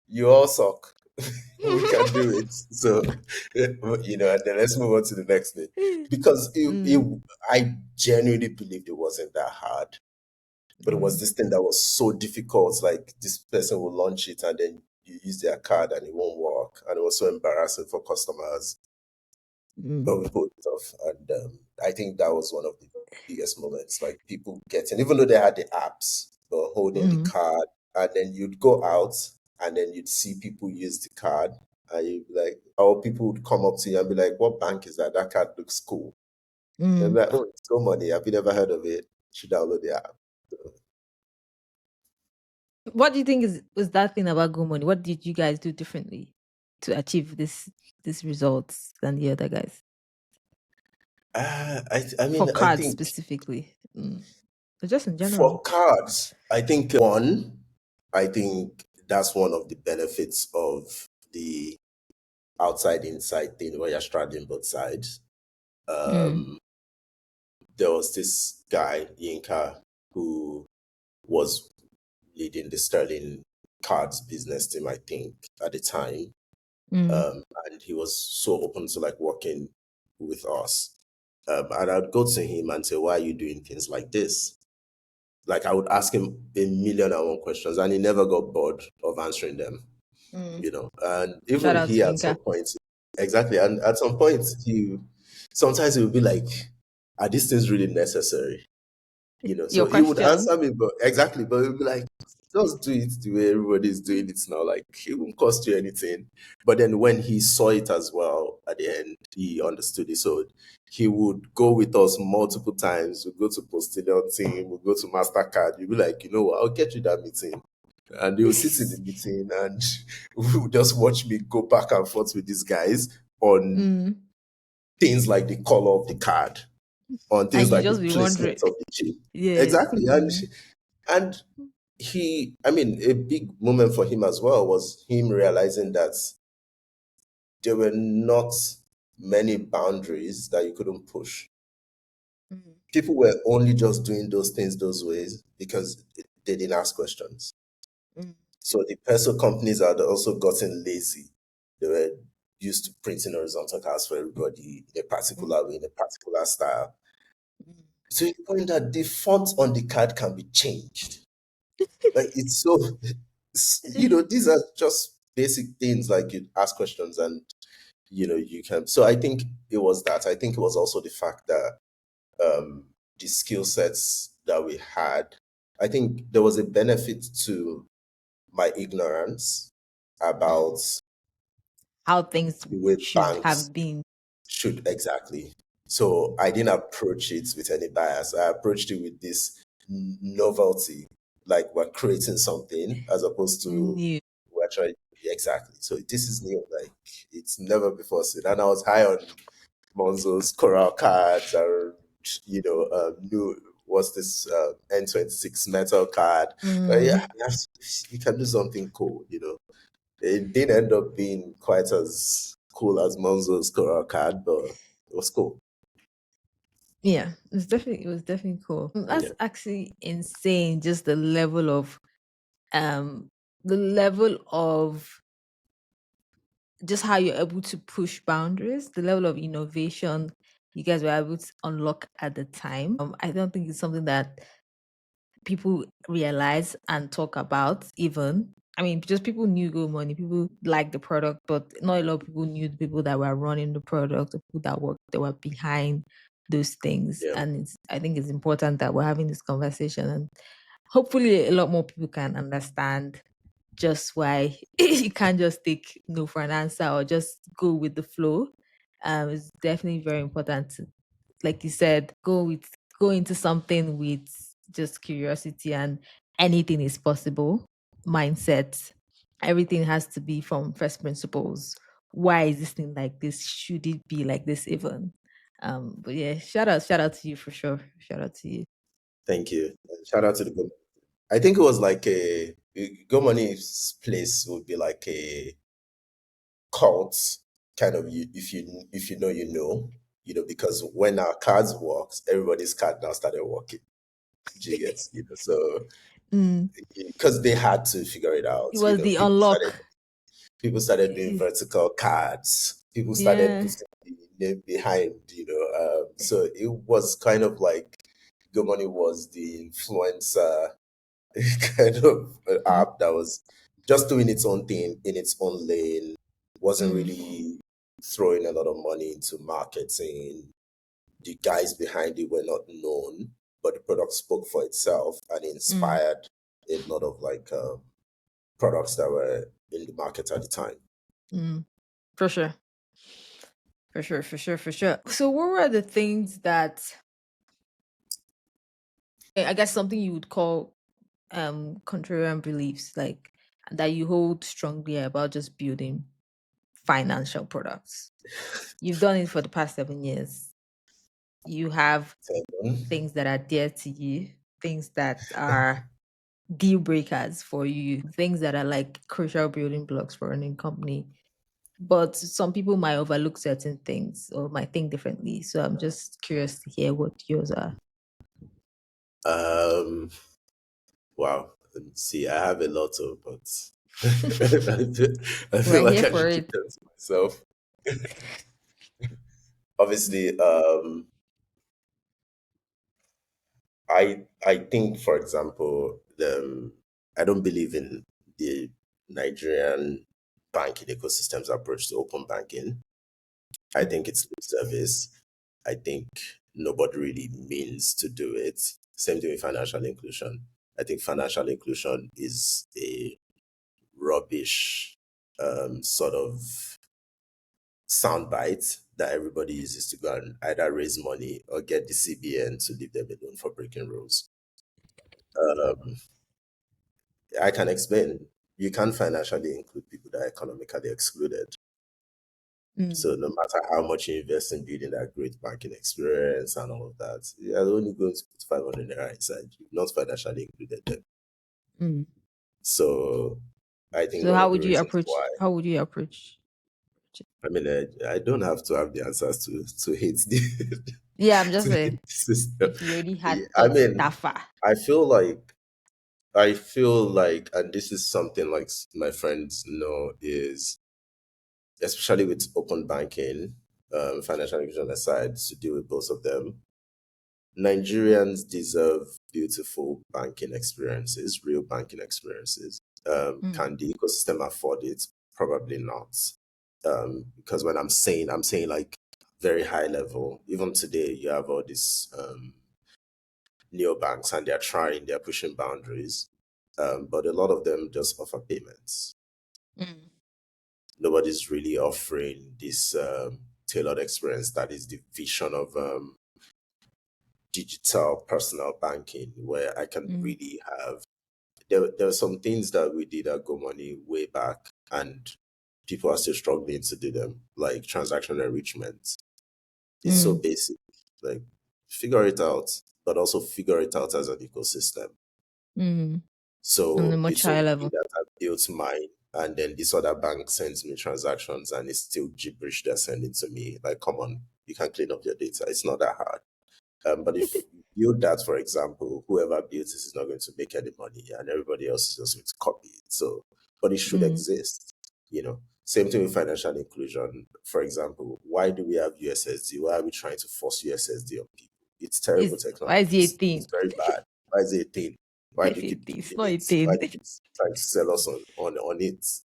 you all suck. We can do it. So, and then let's move on to the next thing. Because Mm. I genuinely believed it wasn't that hard, but it was Mm. this thing that was so difficult. Like this person will launch it and then you use their card and it won't work. And it was so embarrassing for customers. Mm. But we pulled it off. And I think that was one of the biggest moments. Like people getting, even though they had the apps, but holding the Mm. card. And then you'd go out and then you'd see people use the card. And you'd be like, or people would come up to you and be like, what bank is that? That card looks cool. And Mm. be like, oh, it's GoMoney. Have you never heard of it? You should download the app. What do you think is was that thing about GoMoney? What did you guys do differently to achieve this results than the other guys I for mean, I cards think specifically? Mm. Or just in general. for cards, I think I think that's one of the benefits of the outside inside thing where you're straddling both sides. Mm. Um, there was this guy, Yinka, who was leading the Sterling cards business team, I think, at the time. Mm. And he was so open to like working with us. And I'd go to him and say, why are you doing things like this? Like I would ask him 1,000,001 questions and he never got bored of answering them. Mm. And Shout even out to he at some Yinka. point, exactly, and at some point sometimes he would be like, are these things really necessary? Your So he would questions. answer me, but exactly, but he'd be like, just do it the way everybody's doing it now. Like it won't cost you anything. But then when he saw it as well at the end, he understood it. So he would go with us multiple times. We'd go to Postilion team, we'd go to MasterCard. You'd be like, you know what, I'll get you that meeting. And they will sit in the meeting and we would just watch me go back and forth with these guys on Mm. things like the color of the card, on And things you like the just be placement wondering. of the chip. Yeah. Exactly. And Mm. and I mean, a big moment for him as well was him realizing that there were not many boundaries that you couldn't push. Mm, People were only just doing those things those ways because they didn't ask questions. mm, So the peso companies had also gotten lazy. They were used to printing horizontal cards for everybody in a mm, particular way, in a particular style. mm. So you point that the font on the card can be changed. Like it's so, these are just basic things like you ask questions and you can. So I think it was that. I think it was also the fact that the skill sets that we had. I think there was a benefit to my ignorance about How things the way should banks have been. should exactly. So I didn't approach it with any bias. I approached it with this novelty, like we're creating something as opposed to New. we're trying exactly. So this is new, like it's never before seen. And I was high on Monzo's coral cards or new what's this N26 metal card. But Mm, yeah, you can do something cool. It didn't end up being quite as cool as Monzo's coral card, but it was cool. yeah, it was definitely cool. That's Yeah. actually insane. Just um the level of just how you're able to push boundaries, the level of innovation you guys were able to unlock at the time. I don't think it's something that people realize and talk about even. I mean, just people knew Go Money, people liked the product, but not a lot of people knew the people that were running the product, the people that were behind those things. Yeah. And I think it's important that we're having this conversation, and hopefully a lot more people can understand just why you can't just take no for an answer or just go with the flow. It's definitely very important to, like you said, go into something with just curiosity and anything is possible mindset. Everything has to be from first principles. Why is this thing like this? Should it be like this even? But yeah, shout out to you for sure. Shout out to you. Thank you. And shout out to the Go. I think it was like Go Money's place would be like a cult kind of if you know because when our cards works, everybody's card now started working. Do you get so Mm, because they had to figure it out. it was the People started unlock. people started doing Eh, vertical cards. People started Yeah. putting the name behind. So it was kind of like Go Money was the influencer kind of Mm, app that was just doing its own thing in its own lane, wasn't mm, really throwing a lot of money into marketing. The guys behind it were not known, but the product spoke for itself and mm, inspired a lot of like products that were in the market at the time. mm. For sure. For sure. For sure. For sure. So, what were the things that I guess something you would call contrarian beliefs, like that you hold strongly about just building financial products? You've done it for the past 7 years. You have Seven. things that are dear to you, things that are deal breakers for you, things that are like crucial building blocks for running company. But some people might overlook certain things or might think differently. So I'm just curious to hear what yours are. Um, wow. Let me see. I have a lot of, but I feel We're like here I for should keep it. them to myself. Obviously, I think, for example, I don't believe in the Nigerian banking ecosystem's approach to open banking. I think it's lip service. I think nobody really means to do it. Same thing with financial inclusion. I think financial inclusion is a rubbish sort of soundbite that everybody uses to go and either raise money or get the CBN to leave them alone for breaking rules. Um, I can explain. You can't financially include people that are economically excluded. Mm, So no matter how much you invest in building that great banking experience and all of that, you're only going to put 500 naira inside. You've not financially included them. Mm. So I think So one how of the would you reasons approach? why, How would you approach it? I mean, I don't have to have the answers to hate the Yeah, I'm just to hate saying, the system. if you already Yeah, had I thought mean, that far. I feel like I feel like, and this is something like my friends know, is especially with open banking, financial inclusion aside, to deal with both of them. Nigerians deserve beautiful banking experiences, real banking experiences. Mm. Can the ecosystem afford it? Probably not. Because when I'm saying like very high level. Even today, you have all these neobanks, and they're pushing boundaries. But a lot of them just offer payments. Mm. Nobody's really offering this tailored experience that is the vision of digital personal banking, where I can Mm. really have. There are some things that we did at GoMoney way back, and people are still struggling to do them, like transaction enrichment. It's so Mm. basic. Like, figure it out, but also figure it out as an ecosystem. Mm. On a So much it's higher okay level. that I built mine, and then this other bank sends me transactions, and it's still gibberish they're sending to me. Like, come on, you can clean up your data. It's not that hard. But if you build that, for example, whoever builds this is not going to make any money, and everybody else is just going to copy it. So, but it should Mm. exist. Same thing with financial inclusion. For example, why do we have USSD? Why are we trying to force USSD on people? It's terrible Why is technology. he a It's thing? very bad. Why is it a thing? Why Why do is you he a keep thing? It's doing not a it? Why thing. do you keep trying to sell us on it?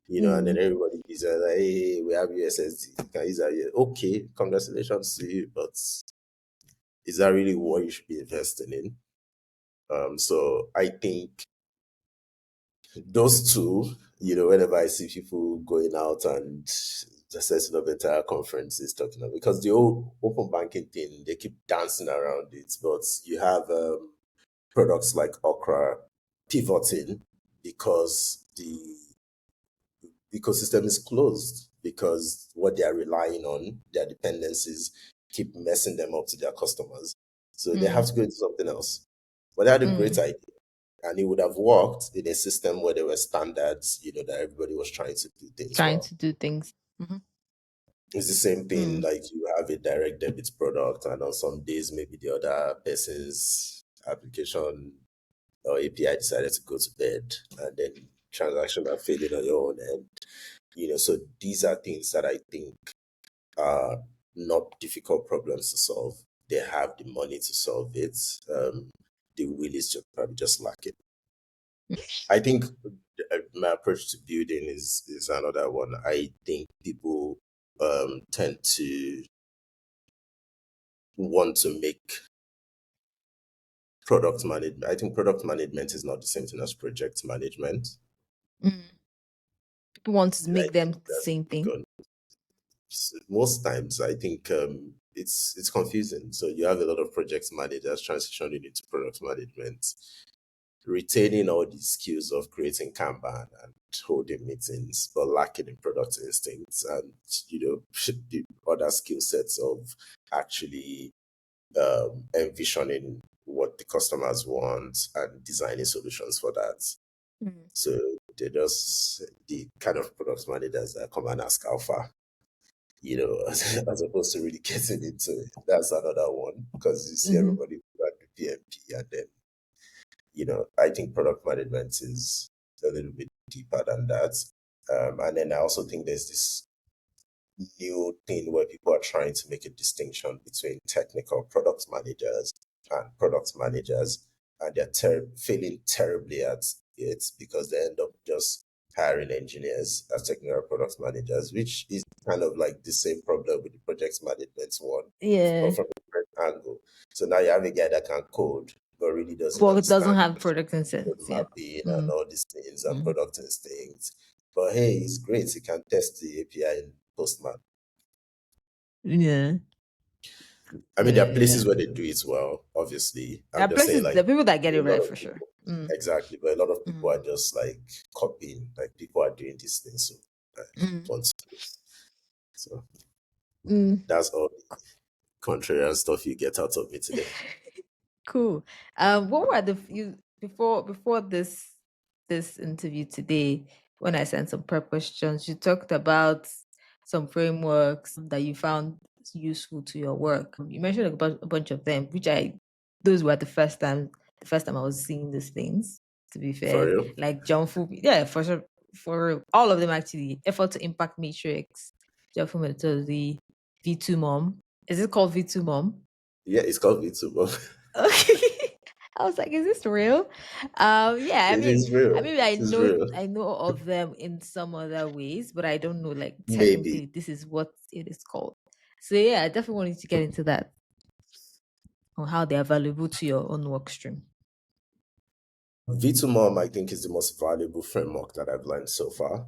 And then Mm. everybody is like, hey, we have USSD. You can use that. Okay, congratulations to you, but is that really what you should be investing in? So I think those two, whenever I see people going out and just setting up entire conferences talking about, because the whole open banking thing, they keep dancing around it, but you have products like Okra pivoting because the ecosystem is closed, because what they are relying on, their dependencies, keep messing them up to their customers. So they have Mm. to go into something else. But they had a great Mm. idea. And it would have worked in a system where there were standards, that everybody was trying to do things Trying well. to do things. Mm-hmm. It's the same thing Mm. like you have a direct debit product, and on some days, maybe the other person's application or API decided to go to bed, and then transactions are failing on your own end. So these are things that I think are not difficult problems to solve. They have the money to solve it. The will is just probably just lacking. I think my approach to building is another one. I think people tend to want to make product management. I think product management is not the same thing as project management. Mm. People want to I make them think the that's same thing. most times. I think it's confusing. So you have a lot of project managers transitioning into product management, retaining all the skills of creating Kanban and holding meetings, but lacking in product instincts and the other skill sets of actually envisioning what the customers want and designing solutions for that. Mm. So they're just the kind of product managers that come and ask alpha, as opposed to really getting into it. That's another one, because you see Mm-hmm. everybody who had the PMP, and then I think product management is a little bit deeper than that. And then I also think there's this new thing where people are trying to make a distinction between technical product managers and product managers, and they're failing terribly at it, because they end up just hiring engineers as technical product managers, which is kind of like the same problem with the project management one, Yeah. but from a different angle. So now you have a guy that can code, but really doesn't But it doesn't understand have product and sense. Yeah. mapping and Mm. all these things and Mm. product instincts. But hey, it's great. He can test the API in Postman. Yeah. I mean, there are Yeah. places Yeah. where they do it well, obviously. There I'm are just saying, places, like, there are people that get a it lot right of for sure. people, Mm. exactly, but a lot of people Mm. are just like copying, like, people are doing these things. So, I Mm. want to do it. So, Mm. that's all the contrarian stuff you get out of me today. Cool. What were the you before this? this interview today, when I sent some prep questions, you talked about some frameworks that you found useful to your work. You mentioned a bunch of them, which those were the first time I was seeing these things. To be For fair, real? like John Fu, yeah, for sure, for real. All of them actually. Effort to Impact Matrix, John Fu methodology, V2 Mom. Is it called V2 Mom? Yeah, it's called VTuber. Okay. I was like, is this real? Yeah, It is real. I mean, It is real. I know of them in some other ways, but I don't know, like, Maybe. technically, this is what it is called. So, yeah, I definitely wanted to get into that on how they're valuable to your own work stream. V2Mom, I think, is the most valuable framework that I've learned so far.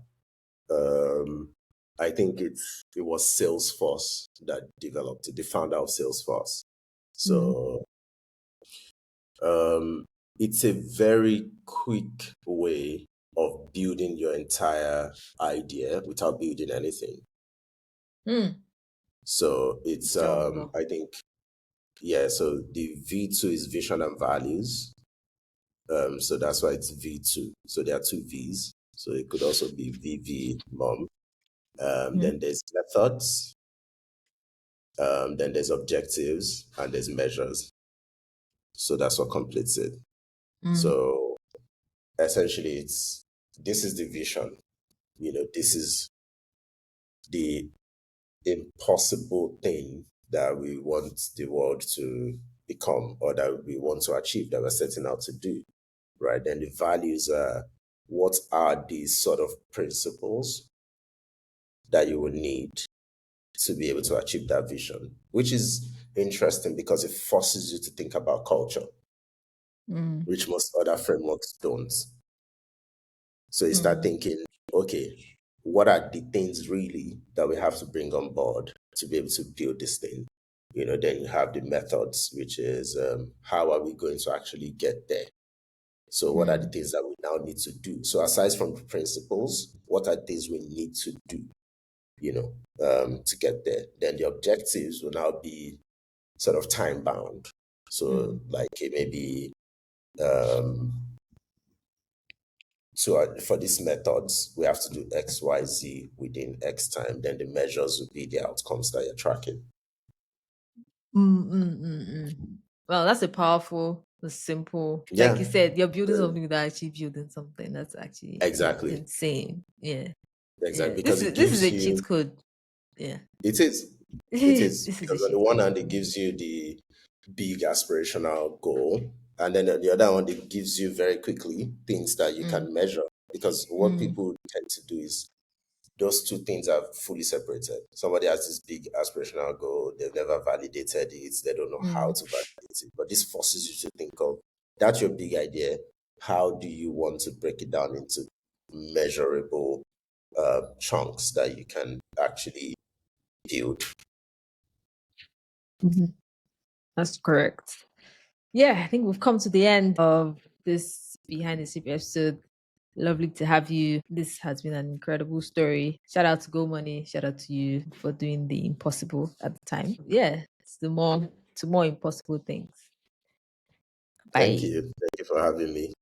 Um, I think it was Salesforce that developed it, the founder of Salesforce. Mm, So it's a very quick way of building your entire idea without building anything. mm, So it's tell me more. I think, yeah, so the V2 is vision and values. So that's why it's V2. So there are two V's. So it could also be VV mom. Mm, Then there's methods, then there's objectives, and there's measures. So that's what completes it. mm, So essentially, this is the vision. This is the impossible thing that we want the world to become, or that we want to achieve, that we're setting out to do, right? Then the values are, what are these sort of principles that you will need to be able to achieve that vision, which is interesting because it forces you to think about culture, mm, which most other frameworks don't. So you start mm, thinking, okay, what are the things really that we have to bring on board to be able to build this thing? Then you have the methods, which is, how are we going to actually get there? So what are the mm, things that we now need to do? So aside from the principles, what are things we need to do, to get there? Then the objectives will now be sort of time bound. So mm. like it may be, so for these methods, we have to do X, Y, Z within X time. Then the measures will be the outcomes that you're tracking. Mm, mm, mm, mm. Well, that's a powerful, a simple, like you Yeah, said, you're building uh, something without actually building something. That's actually exactly. insane. Yeah. Yeah. Exactly. Because it This is gives a cheat you, code. Yeah. it is, it is. This is a Because on the cheat one code. hand, it gives you the big aspirational goal. And then on the other one, it gives you very quickly things that you Mm, can measure. Because what mm, people tend to do is, those two things are fully separated. Somebody has this big aspirational goal, they've never validated it, they don't know how mm, to validate it. But this forces you to think of, that's your big idea. How do you want to break it down into measurable chunks that you can actually build? mhm. That's correct. Yeah, I think we've come to the end of this behind the scene episode. Lovely to have you. This has been an incredible story. Shout out to GoMoney. Shout out to you for doing the impossible at the time. Yeah, it's the more to more impossible things. Thank Bye. you. Thank you for having me.